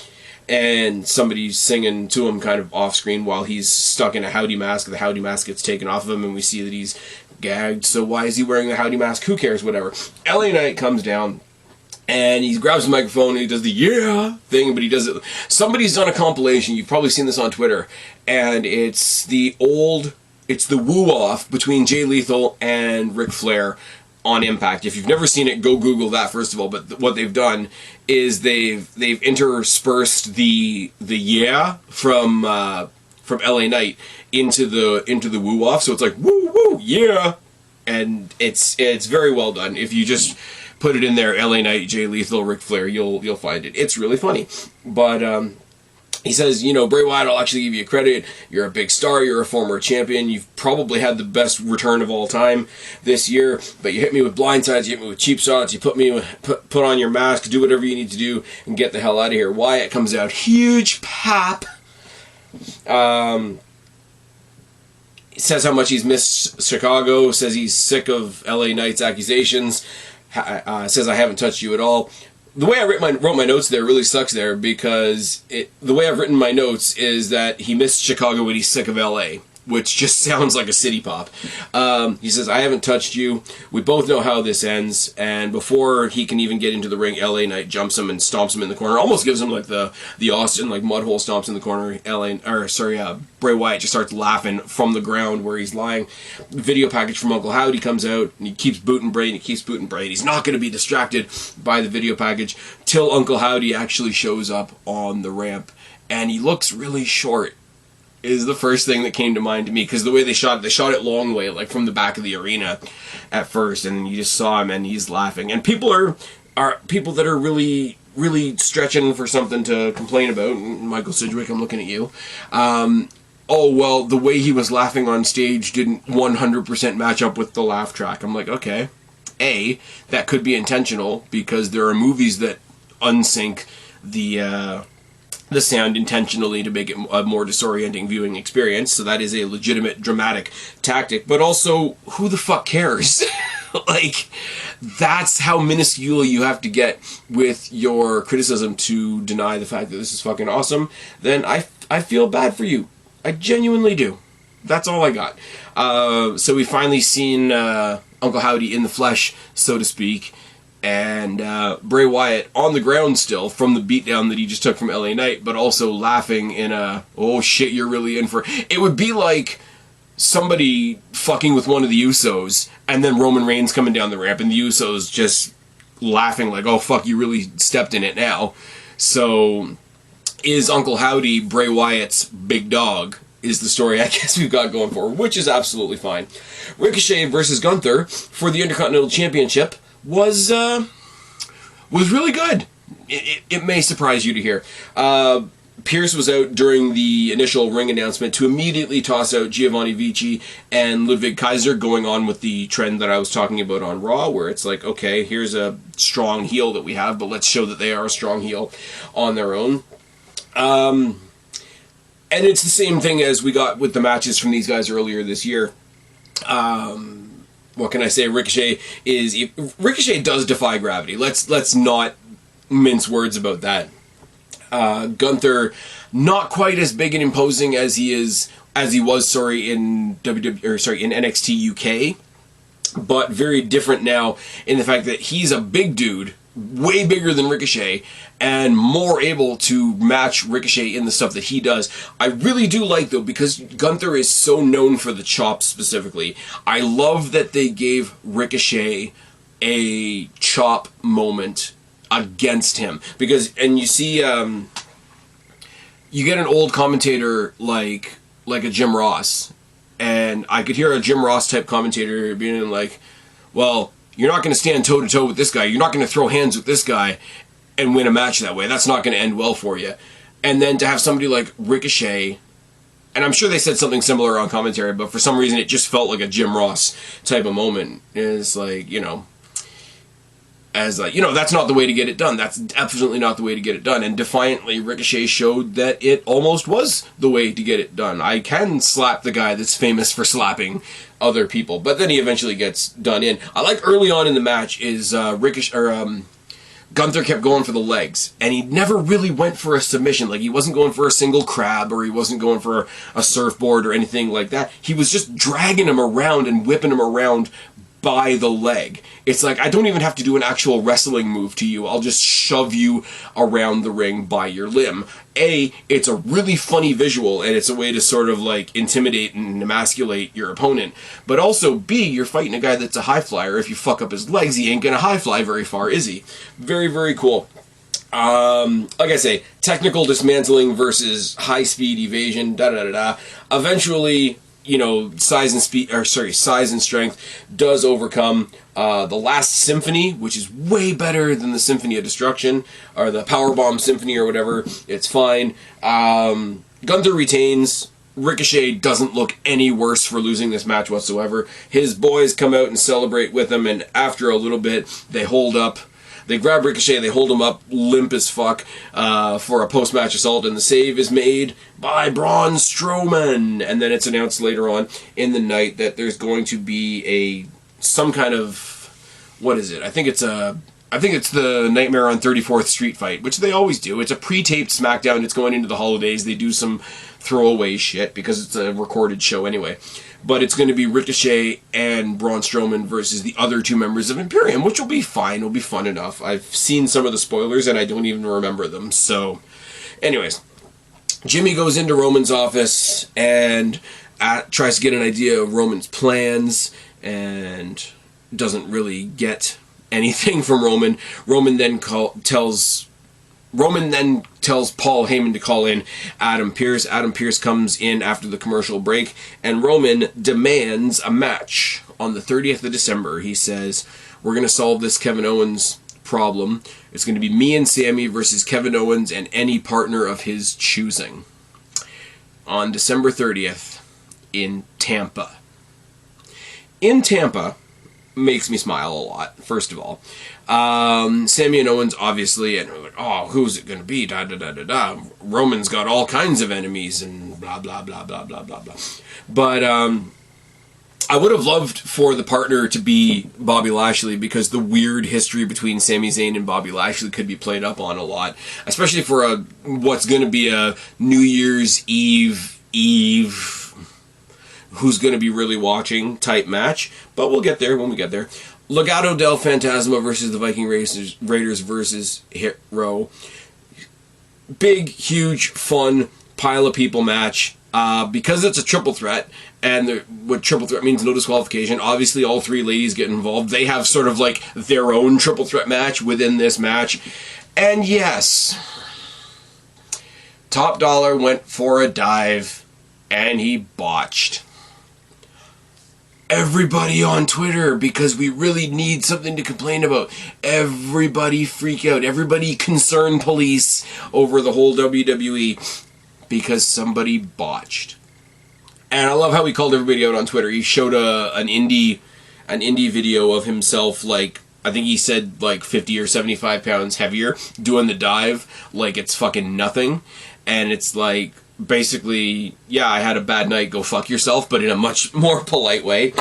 and somebody's singing to him kind of off-screen while he's stuck in a Howdy mask. The Howdy mask gets taken off of him, and we see that he's gagged, so why is he wearing the Howdy mask? Who cares, whatever. LA Knight comes down, and he grabs the microphone and he does the yeah thing, but he does it. Somebody's done a compilation, you've probably seen this on Twitter, and it's the woo-off between Jay Lethal and Ric Flair on Impact. If you've never seen it, go Google that first of all, but what they've done is they've interspersed the yeah from LA Knight into the woo-off, so it's like woo woo yeah, and it's very well done. If you just put it in there, LA Knight, Jay Lethal, Ric Flair, you'll find it. It's really funny. But he says, Bray Wyatt, I'll actually give you credit. You're a big star. You're a former champion. You've probably had the best return of all time this year. But you hit me with blindsides. You hit me with cheap shots. You put on your mask. Do whatever you need to do and get the hell out of here. Wyatt comes out, huge pop. Says how much he's missed Chicago. Says he's sick of LA Knight's accusations. Says I haven't touched you at all. The way I wrote my notes there really sucks there, because the way I've written my notes is that he missed Chicago and he's sick of LA, which just sounds like a city pop. He says, I haven't touched you. We both know how this ends. And before he can even get into the ring, LA Knight jumps him and stomps him in the corner. Almost gives him like the Austin like mud hole stomps in the corner. Bray Wyatt just starts laughing from the ground where he's lying. The video package from Uncle Howdy comes out, and he keeps booting Bray, and he keeps booting Bray. He's not going to be distracted by the video package till Uncle Howdy actually shows up on the ramp. And he looks really short, is the first thing that came to mind to me, because the way they shot it long way, like from the back of the arena at first, and you just saw him and he's laughing. And people are people that are really, really stretching for something to complain about. Michael Sidgwick, I'm looking at you. Oh, well, the way he was laughing on stage didn't 100% match up with the laugh track. I'm like, okay. That could be intentional, because there are movies that unsync the the sound intentionally to make it a more disorienting viewing experience. So that is a legitimate dramatic tactic. But also, who the fuck cares? Like, that's how minuscule you have to get with your criticism to deny the fact that this is fucking awesome. Then I feel bad for you. I genuinely do. That's all I got. So we finally seen Uncle Howdy in the flesh, so to speak. And Bray Wyatt on the ground still from the beatdown that he just took from LA Knight, but also laughing in a, oh shit, you're really in for... It would be like somebody fucking with one of the Usos, and then Roman Reigns coming down the ramp, and the Usos just laughing like, oh fuck, you really stepped in it now. So, is Uncle Howdy Bray Wyatt's big dog? Is the story I guess we've got going forward, which is absolutely fine. Ricochet versus Gunther for the Intercontinental Championship was really good. It may surprise you to hear. Pierce was out during the initial ring announcement to immediately toss out Giovanni Vici and Ludwig Kaiser, going on with the trend that I was talking about on Raw, where it's like, okay, here's a strong heel that we have, but let's show that they are a strong heel on their own. And it's the same thing as we got with the matches from these guys earlier this year. What can I say? Ricochet does defy gravity. Let's not mince words about that. Gunther, not quite as big and imposing as he was in NXT UK, but very different now in the fact that he's a big dude, way bigger than Ricochet, and more able to match Ricochet in the stuff that he does. I really do like, though, because Gunther is so known for the chops specifically. I love that they gave Ricochet a chop moment against him, because, and you see, you get an old commentator like a Jim Ross, and I could hear a Jim Ross type commentator being like, well, you're not going to stand toe to toe with this guy, you're not going to throw hands with this guy and win a match that way, that's not going to end well for you. And then to have somebody like Ricochet, and I'm sure they said something similar on commentary, but for some reason it just felt like a Jim Ross type of moment. It's like, that's not the way to get it done. That's absolutely not the way to get it done. And defiantly, Ricochet showed that it almost was the way to get it done. I can slap the guy that's famous for slapping other people, but then he eventually gets done in. I like early on in the match is Gunther kept going for the legs, and he never really went for a submission. Like, he wasn't going for a single crab, or he wasn't going for a surfboard or anything like that. He was just dragging him around and whipping him around by the leg. It's like, I don't even have to do an actual wrestling move to you. I'll just shove you around the ring by your limb. A, it's a really funny visual, and it's a way to sort of like intimidate and emasculate your opponent. But also, B, you're fighting a guy that's a high flyer. If you fuck up his legs, he ain't gonna high fly very far, is he? Very, very cool. Like I say, technical dismantling versus high speed evasion, da-da-da-da. Eventually, size and strength does overcome. The Last Symphony, which is way better than the Symphony of Destruction, or the Powerbomb Symphony or whatever, it's fine. Gunther retains. Ricochet doesn't look any worse for losing this match whatsoever. His boys come out and celebrate with him, and after a little bit, they hold up. They grab Ricochet, they hold him up limp as fuck for a post-match assault, and the save is made by Braun Strowman. And then it's announced later on in the night that there's going to be some kind of, what is it? I think it's the Nightmare on 34th Street fight, which they always do. It's a pre-taped SmackDown. It's going into the holidays. They do some throwaway shit because it's a recorded show anyway. But it's going to be Ricochet and Braun Strowman versus the other two members of Imperium, which will be fine. It'll be fun enough. I've seen some of the spoilers, and I don't even remember them. So, anyways, Jimmy goes into Roman's office and tries to get an idea of Roman's plans, and doesn't really get anything from Roman. Roman then tells Paul Heyman to call in Adam Pearce. Adam Pearce comes in after the commercial break, and Roman demands a match on the 30th of December. He says, we're going to solve this Kevin Owens problem. It's going to be me and Sammy versus Kevin Owens and any partner of his choosing on December 30th in Tampa. In Tampa, makes me smile a lot, first of all. Sami and Owens, obviously, and who's it going to be? Da da da da da. Roman's got all kinds of enemies, and blah blah blah blah blah blah blah. But I would have loved for the partner to be Bobby Lashley, because the weird history between Sami Zayn and Bobby Lashley could be played up on a lot, especially for what's going to be a New Year's Eve, who's going to be really watching type match. But we'll get there when we get there. Legado del Fantasma versus the Viking Raiders versus Hit Row. Big, huge, fun, pile of people match. Because it's a triple threat, and what triple threat means, no disqualification, obviously all three ladies get involved. They have sort of like their own triple threat match within this match. And yes, Top Dollar went for a dive, and he botched. Everybody on Twitter, because we really need something to complain about. Everybody freak out. Everybody concern police over the whole WWE. Because somebody botched. And I love how he called everybody out on Twitter. He showed an indie video of himself, like, I think he said like 50 or 75 pounds heavier, doing the dive like it's fucking nothing. And it's like, basically, yeah, I had a bad night, go fuck yourself, but in a much more polite way.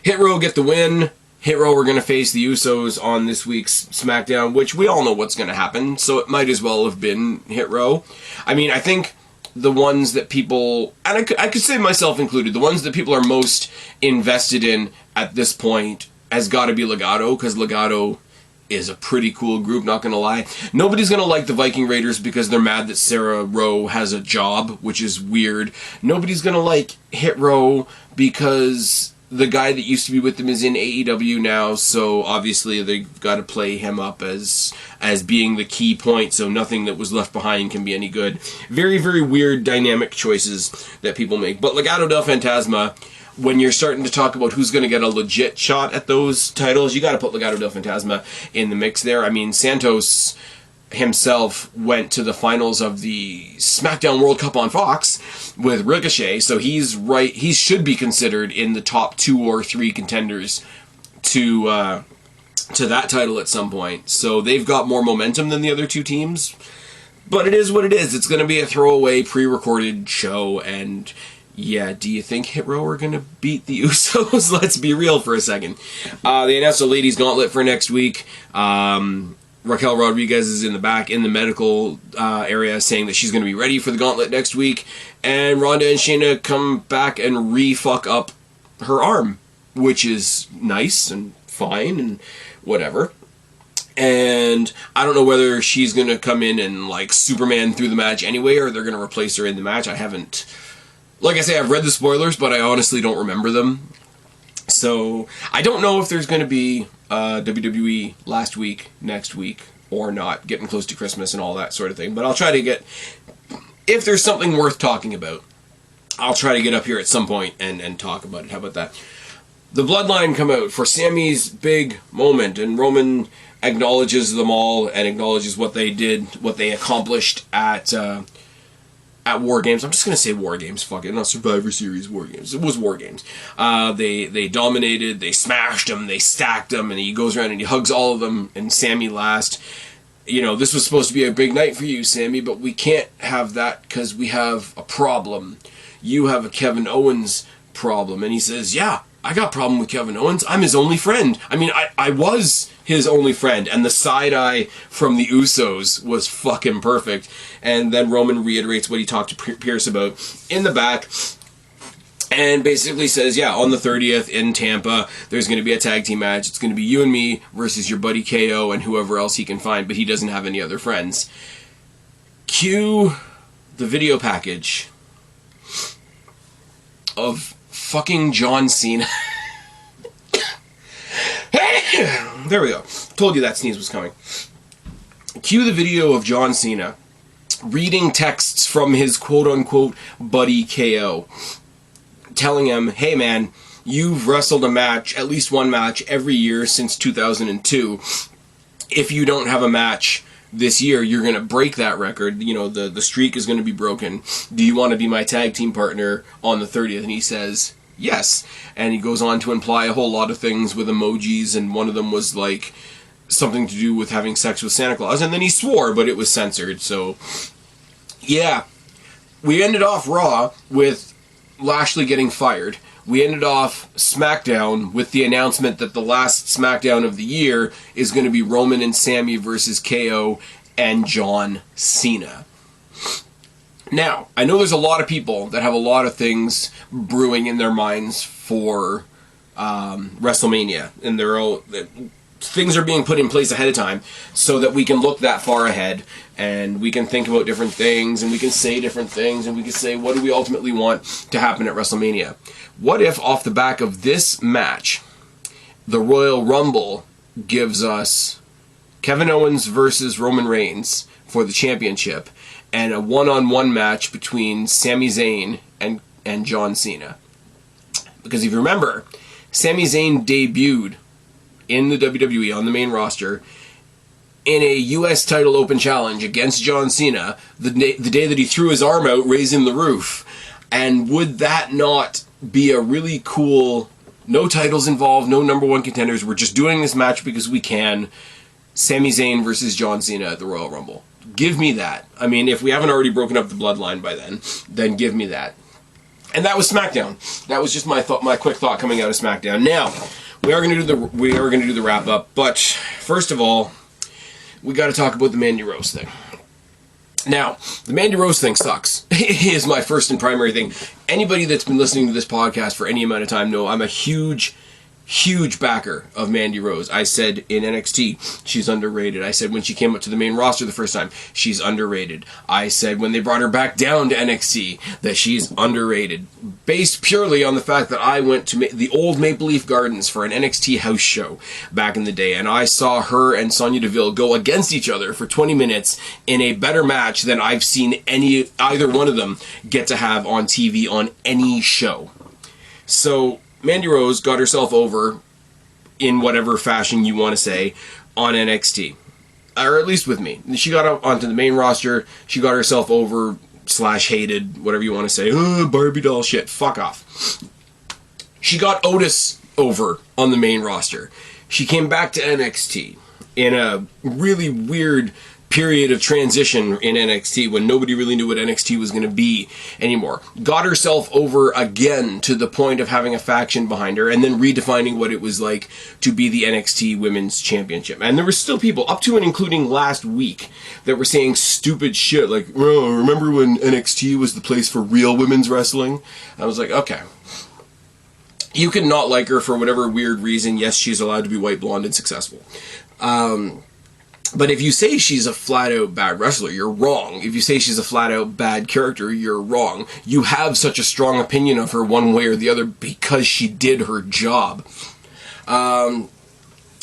Hit Row get the win. Hit Row are going to face the Usos on this week's SmackDown, which we all know what's going to happen, so it might as well have been Hit Row. I mean, I think the ones that people, and I could say myself included, the ones that people are most invested in at this point has got to be Legado, because Legado is a pretty cool group, not going to lie. Nobody's going to like the Viking Raiders because they're mad that Sarah Rowe has a job, which is weird. Nobody's going to like Hit Row because the guy that used to be with them is in AEW now, so obviously they've got to play him up as being the key point, so nothing that was left behind can be any good. Very, very weird dynamic choices that people make. But Legado del Fantasma, when you're starting to talk about who's going to get a legit shot at those titles, you got to put Legado del Fantasma in the mix there. I mean, Santos himself went to the finals of the SmackDown World Cup on Fox with Ricochet, so he should be considered in the top 2 or 3 contenders to that title at some point. So they've got more momentum than the other 2 teams, but it is what it is. It's going to be a throwaway pre-recorded show, and yeah, do you think Hit Row are going to beat the Usos? Let's be real for a second. They announced a ladies gauntlet for next week. Raquel Rodriguez is in the back in the medical area saying that she's going to be ready for the gauntlet next week. And Ronda and Shayna come back and re-fuck up her arm, which is nice and fine and whatever. And I don't know whether she's going to come in and like Superman through the match anyway, or they're going to replace her in the match. I haven't... Like I say, I've read the spoilers, but I honestly don't remember them. So, I don't know if there's going to be WWE last week, next week, or not, getting close to Christmas and all that sort of thing. But I'll try to get, if there's something worth talking about, I'll try to get up here at some point and talk about it. How about that? The Bloodline come out for Sammy's big moment, and Roman acknowledges them all and acknowledges what they did, what they accomplished at War Games. I'm just going to say War Games, fuck it, not Survivor Series, War Games. It was War Games. They dominated, they smashed them, they stacked them, and he goes around and he hugs all of them, and Sammy last. You know, this was supposed to be a big night for you, Sammy, but we can't have that because we have a problem. You have a Kevin Owens problem. And he says, yeah, I got a problem with Kevin Owens. I'm his only friend. I mean, I was his only friend, and the side eye from the Usos was fucking perfect. And then Roman reiterates what he talked to Pierce about in the back, and basically says, yeah, on the 30th in Tampa, there's going to be a tag team match. It's going to be you and me versus your buddy KO and whoever else he can find, but he doesn't have any other friends. Cue the video package of fucking John Cena. There we go. Told you that sneeze was coming. Cue the video of John Cena reading texts from his quote-unquote buddy KO, telling him, hey man, you've wrestled a match, at least one match, every year since 2002. If you don't have a match this year, you're going to break that record. You know, the streak is going to be broken. Do you want to be my tag team partner on the 30th? And he says, Yes. And he goes on to imply a whole lot of things with emojis, and one of them was like something to do with having sex with Santa Claus, and then he swore, but it was censored. So yeah, we ended off Raw with Lashley getting fired. We ended off SmackDown with the announcement that the last SmackDown of the year is going to be Roman and Sammy versus KO and John Cena. Now, I know there's a lot of people that have a lot of things brewing in their minds for WrestleMania, and things are being put in place ahead of time so that we can look that far ahead, and we can think about different things, and we can say different things, and we can say, what do we ultimately want to happen at WrestleMania? What if, off the back of this match, the Royal Rumble gives us Kevin Owens versus Roman Reigns for the championship, and a one-on-one match between Sami Zayn and John Cena? Because if you remember, Sami Zayn debuted in the WWE on the main roster in a U.S. title open challenge against John Cena the day that he threw his arm out, raising the roof. And would that not be a really cool, no titles involved, no number one contenders, we're just doing this match because we can, Sami Zayn versus John Cena at the Royal Rumble? Give me that. I mean, if we haven't already broken up the bloodline by then give me that. And that was SmackDown. That was just my quick thought coming out of SmackDown. Now, we are going to do the wrap up, but first of all, we got to talk about the Mandy Rose thing. Now, the Mandy Rose thing sucks. It is my first and primary thing. Anybody that's been listening to this podcast for any amount of time know I'm a huge backer of Mandy Rose. I said in NXT, she's underrated. I said when she came up to the main roster the first time, she's underrated. I said when they brought her back down to NXT that she's underrated. Based purely on the fact that I went to the old Maple Leaf Gardens for an NXT house show back in the day, and I saw her and Sonya Deville go against each other for 20 minutes in a better match than I've seen either one of them get to have on TV on any show. So Mandy Rose got herself over, in whatever fashion you want to say, on NXT. Or at least with me. She got up onto the main roster, she got herself over, /hated, whatever you want to say. Barbie doll shit, fuck off. She got Otis over on the main roster. She came back to NXT in a really weird period of transition in NXT when nobody really knew what NXT was going to be anymore. Got herself over again to the point of having a faction behind her, and then redefining what it was like to be the NXT Women's Championship. And there were still people, up to and including last week, that were saying stupid shit like, oh, remember when NXT was the place for real women's wrestling? I was like, okay. You can not like her for whatever weird reason. Yes, she's allowed to be white, blonde, and successful. But if you say she's a flat-out bad wrestler, you're wrong. If you say she's a flat-out bad character, you're wrong. You have such a strong opinion of her one way or the other because she did her job. And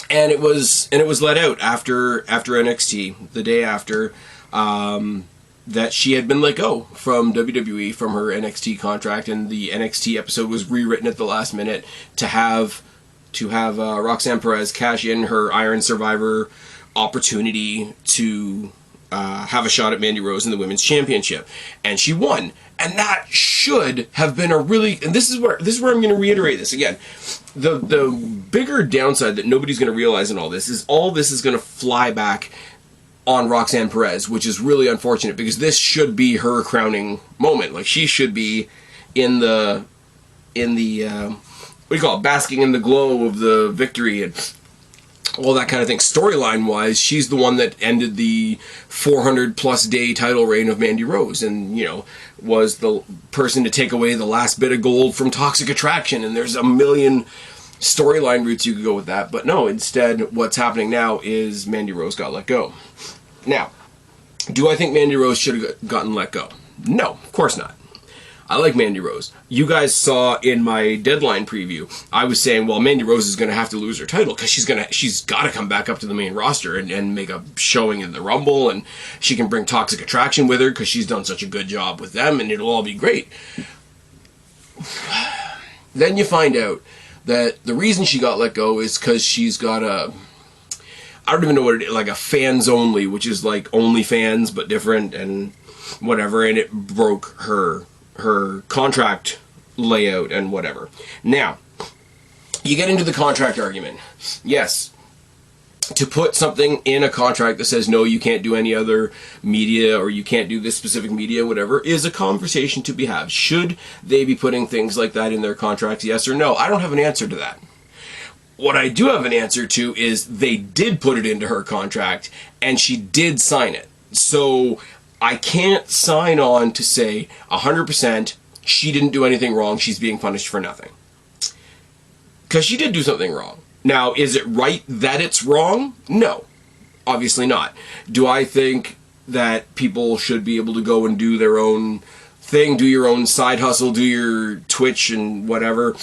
it was let out after NXT, the day after, that she had been let go from WWE, from her NXT contract, and the NXT episode was rewritten at the last minute to have Roxanne Perez cash in her Iron Survivor opportunity to have a shot at Mandy Rose in the Women's Championship, and she won. And that should have been a really, and this is where I'm going to reiterate this again. The bigger downside that nobody's going to realize in all this is going to fly back on Roxanne Perez, which is really unfortunate because this should be her crowning moment. Like, she should be in the what do you call it, basking in the glow of the victory and all that kind of thing. Storyline wise, she's the one that ended the 400 plus day title reign of Mandy Rose, and was the person to take away the last bit of gold from Toxic Attraction, and there's a million storyline routes you could go with that. But no, instead what's happening now is Mandy Rose got let go. Now, do I think Mandy Rose should have gotten let go? No, of course not. I like Mandy Rose. You guys saw in my Deadline preview, I was saying, well, Mandy Rose is going to have to lose her title because she's got to come back up to the main roster and make a showing in the Rumble, and she can bring Toxic Attraction with her because she's done such a good job with them, and it'll all be great. Then you find out that the reason she got let go is because she's got I don't even know what it is, like a fans only, which is like OnlyFans but different and whatever, and it broke her contract layout and whatever. Now, you get into the contract argument. Yes, to put something in a contract that says, no, you can't do any other media, or you can't do this specific media, whatever, is a conversation to be had. Should they be putting things like that in their contracts, yes or no? I don't have an answer to that. What I do have an answer to is they did put it into her contract, and she did sign it. So I can't sign on to say 100% she didn't do anything wrong, she's being punished for nothing. Because she did do something wrong. Now, is it right that it's wrong? No, obviously not. Do I think that people should be able to go and do their own thing, do your own side hustle, do your Twitch and whatever?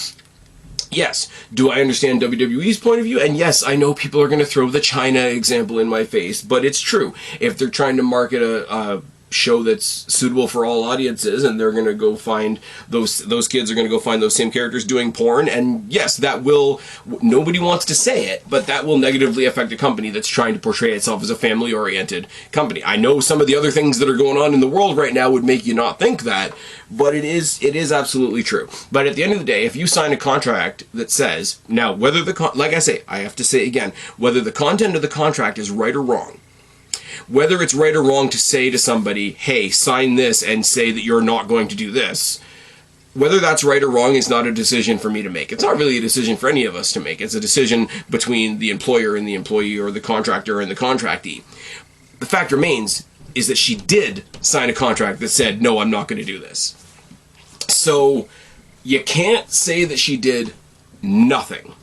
Yes. Do I understand WWE's point of view? And yes, I know people are going to throw the China example in my face, but it's true. If they're trying to market a show that's suitable for all audiences, and they're going to go find those kids are going to go find those same characters doing porn, and yes, that will, nobody wants to say it, but that will negatively affect a company that's trying to portray itself as a family-oriented company. I know some of the other things that are going on in the world right now would make you not think that, but it is absolutely true. But at the end of the day, if you sign a contract that says, now whether like I say, I have to say again, whether the content of the contract is right or wrong, whether it's right or wrong to say to somebody, hey, sign this and say that you're not going to do this, whether that's right or wrong is not a decision for me to make. It's not really a decision for any of us to make. It's a decision between the employer and the employee, or the contractor and the contractee. The fact remains is that she did sign a contract that said, no, I'm not going to do this. So you can't say that she did nothing.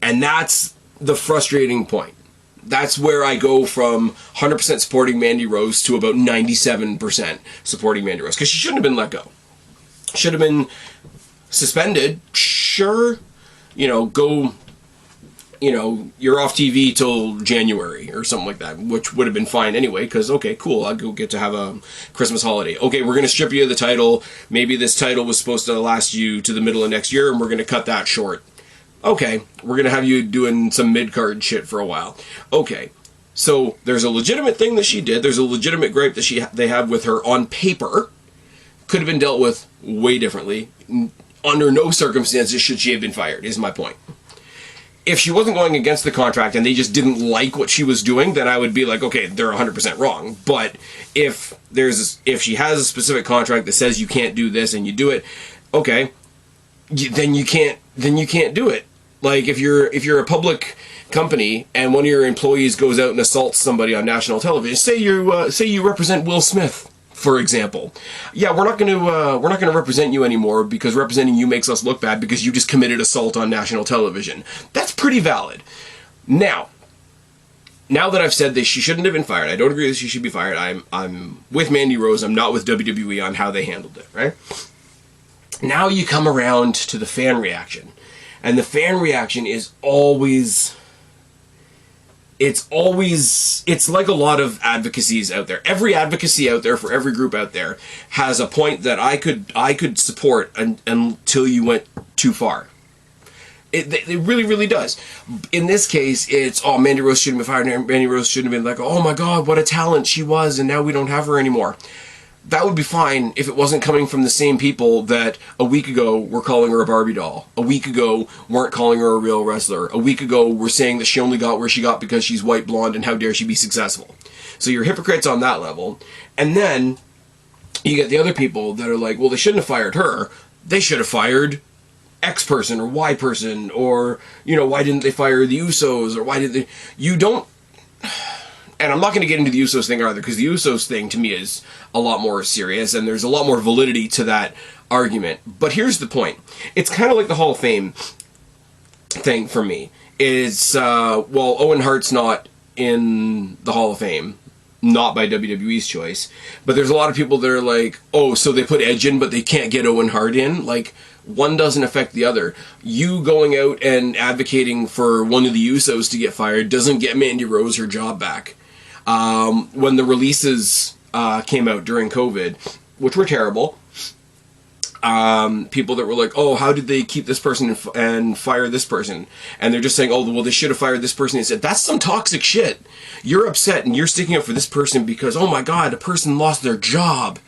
And that's the frustrating point. That's where I go from 100% supporting Mandy Rose to about 97% supporting Mandy Rose. Because she shouldn't have been let go. Should have been suspended. Sure. Go, you're off TV till January or something like that, which would have been fine anyway, because, okay, cool, I'll go get to have a Christmas holiday. Okay, we're going to strip you of the title. Maybe this title was supposed to last you to the middle of next year, and we're going to cut that short. Okay, we're going to have you doing some mid-card shit for a while. Okay, so there's a legitimate thing that she did. There's a legitimate gripe that they have with her on paper. Could have been dealt with way differently. Under no circumstances should she have been fired, is my point. If she wasn't going against the contract and they just didn't like what she was doing, then I would be like, okay, they're 100% wrong. But if she has a specific contract that says you can't do this and you do it, okay, then you can't do it. Like, if you're a public company and one of your employees goes out and assaults somebody on national television, say you represent Will Smith, for example. Yeah, we're not going to represent you anymore because representing you makes us look bad because you just committed assault on national television. That's pretty valid. Now that I've said this, she shouldn't have been fired. I don't agree that she should be fired. I'm with Mandy Rose. I'm not with WWE on how they handled it, right? Now you come around to the fan reaction. And the fan reaction is always, it's like a lot of advocacies out there. Every advocacy out there for every group out there has a point that I could support until you went too far. It really, really does. In this case, it's, oh, Mandy Rose shouldn't have been fired, and Mandy Rose shouldn't have been like, oh my god, what a talent she was, and now we don't have her anymore. That would be fine if it wasn't coming from the same people that a week ago were calling her a Barbie doll. A week ago weren't calling her a real wrestler. A week ago were saying that she only got where she got because she's white blonde and how dare she be successful. So you're hypocrites on that level. And then you get the other people that are like, well, they shouldn't have fired her. They should have fired X person or Y person, or, why didn't they fire the Usos, or why did they... You don't... And I'm not going to get into the Usos thing either, because the Usos thing to me is a lot more serious, and there's a lot more validity to that argument. But here's the point. It's kind of like the Hall of Fame thing for me. It's, well, Owen Hart's not in the Hall of Fame, not by WWE's choice, but there's a lot of people that are like, oh, so they put Edge in, but they can't get Owen Hart in? Like, one doesn't affect the other. You going out and advocating for one of the Usos to get fired doesn't get Mandy Rose her job back. When the releases came out during COVID, which were terrible, people that were like, oh, how did they keep this person and fire this person? And they're just saying, oh, well, they should have fired this person. And said, that's some toxic shit. You're upset and you're sticking up for this person because, oh my god, a person lost their job.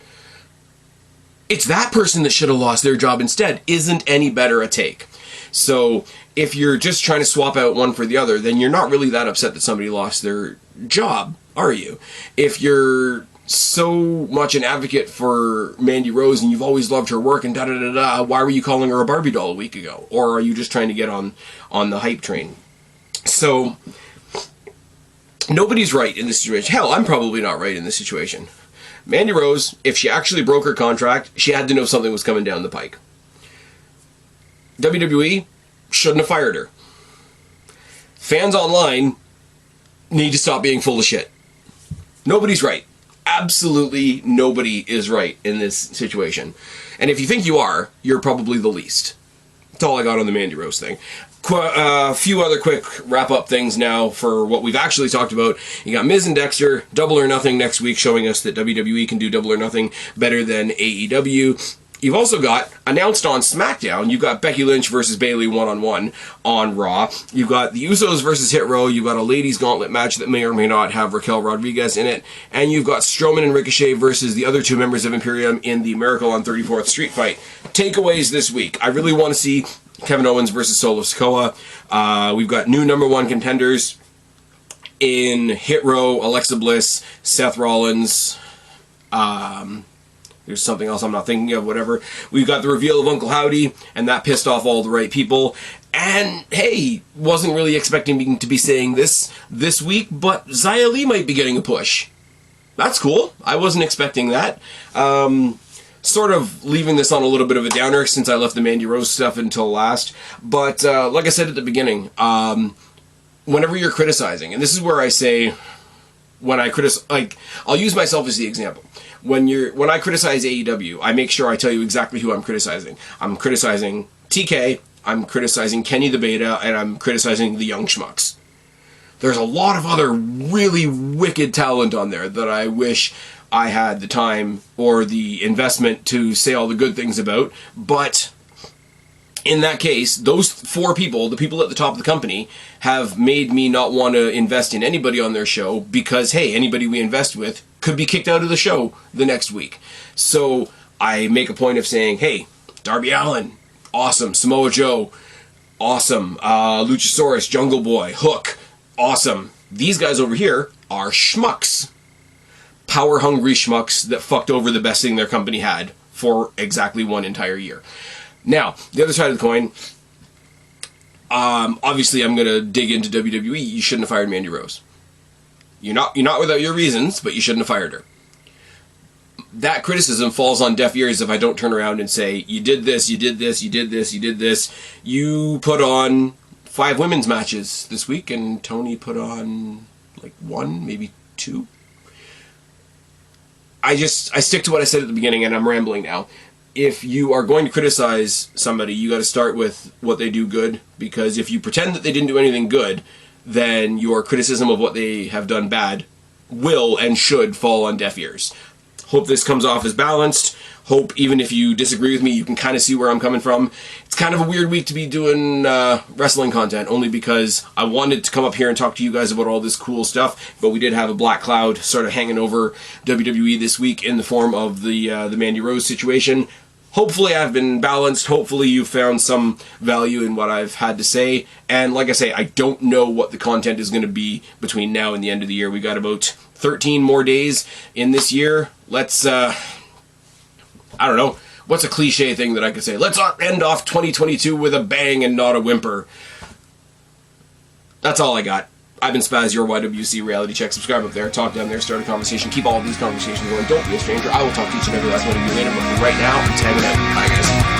it's that person that should have lost their job instead isn't any better a take. So if you're just trying to swap out one for the other, then you're not really that upset that somebody lost their job, are you? If you're so much an advocate for Mandy Rose and you've always loved her work and da-da-da-da, why were you calling her a Barbie doll a week ago? Or are you just trying to get on the hype train? So nobody's right in this situation. Hell, I'm probably not right in this situation. Mandy Rose, if she actually broke her contract, she had to know something was coming down the pike. WWE shouldn't have fired her. Fans online need to stop being full of shit. Nobody's right. Absolutely nobody is right in this situation. And if you think you are, you're probably the least. That's all I got on the Mandy Rose thing. A few other quick wrap-up things now for what we've actually talked about. You got Miz and Dexter, Double or Nothing next week, showing us that WWE can do Double or Nothing better than AEW. You've also got, announced on SmackDown, you've got Becky Lynch versus Bayley one-on-one on Raw. You've got the Usos versus Hit Row. You've got a ladies gauntlet match that may or may not have Raquel Rodriguez in it. And you've got Strowman and Ricochet versus the other two members of Imperium in the Miracle on 34th Street fight. Takeaways this week. I really want to see Kevin Owens versus Solo Sikoa. We've got new number one contenders in Hit Row, Alexa Bliss, Seth Rollins. There's something else I'm not thinking of, whatever. We've got the reveal of Uncle Howdy, and that pissed off all the right people. And, hey, wasn't really expecting me to be saying this week, but Xia Li might be getting a push. That's cool. I wasn't expecting that. Sort of leaving this on a little bit of a downer since I left the Mandy Rose stuff until last. But like I said at the beginning, whenever you're criticizing, and this is where I say, when I criticize, like, I'll use myself as the example. When I criticize AEW, I make sure I tell you exactly who I'm criticizing. I'm criticizing TK, I'm criticizing Kenny the Beta, and I'm criticizing the Young Schmucks. There's a lot of other really wicked talent on there that I wish I had the time or the investment to say all the good things about, but in that case, those four people, the people at the top of the company, have made me not want to invest in anybody on their show because, hey, anybody we invest with could be kicked out of the show the next week. So I make a point of saying, hey, Darby Allin, awesome. Samoa Joe, awesome. Luchasaurus, Jungle Boy, Hook, awesome. These guys over here are schmucks. Power-hungry schmucks that fucked over the best thing their company had for exactly one entire year. Now, the other side of the coin, obviously I'm going to dig into WWE. You shouldn't have fired Mandy Rose. You're not without your reasons, but you shouldn't have fired her. That criticism falls on deaf ears if I don't turn around and say, you did this, you did this, you did this, you did this. You put on 5 women's matches this week, and Tony put on, like, 1, maybe 2. I stick to what I said at the beginning, and I'm rambling now. If you are going to criticize somebody, you got to start with what they do good, because if you pretend that they didn't do anything good, then your criticism of what they have done bad will and should fall on deaf ears. Hope this comes off as balanced. Hope even if you disagree with me, you can kind of see where I'm coming from. It's kind of a weird week to be doing wrestling content, only because I wanted to come up here and talk to you guys about all this cool stuff, but we did have a black cloud sort of hanging over WWE this week in the form of the Mandy Rose situation. Hopefully I've been balanced. Hopefully you found some value in what I've had to say. And like I say, I don't know what the content is going to be between now and the end of the year. We got about 13 more days in this year. Let's, I don't know, what's a cliche thing that I could say? Let's end off 2022 with a bang and not a whimper. That's all I got. I've been Spaz, your YWC reality check. Subscribe up there, talk down there, start a conversation, keep all of these conversations going. Don't be a stranger. I will talk to each and every last one of you later, but for right now, I'm tagging out. Bye, guys.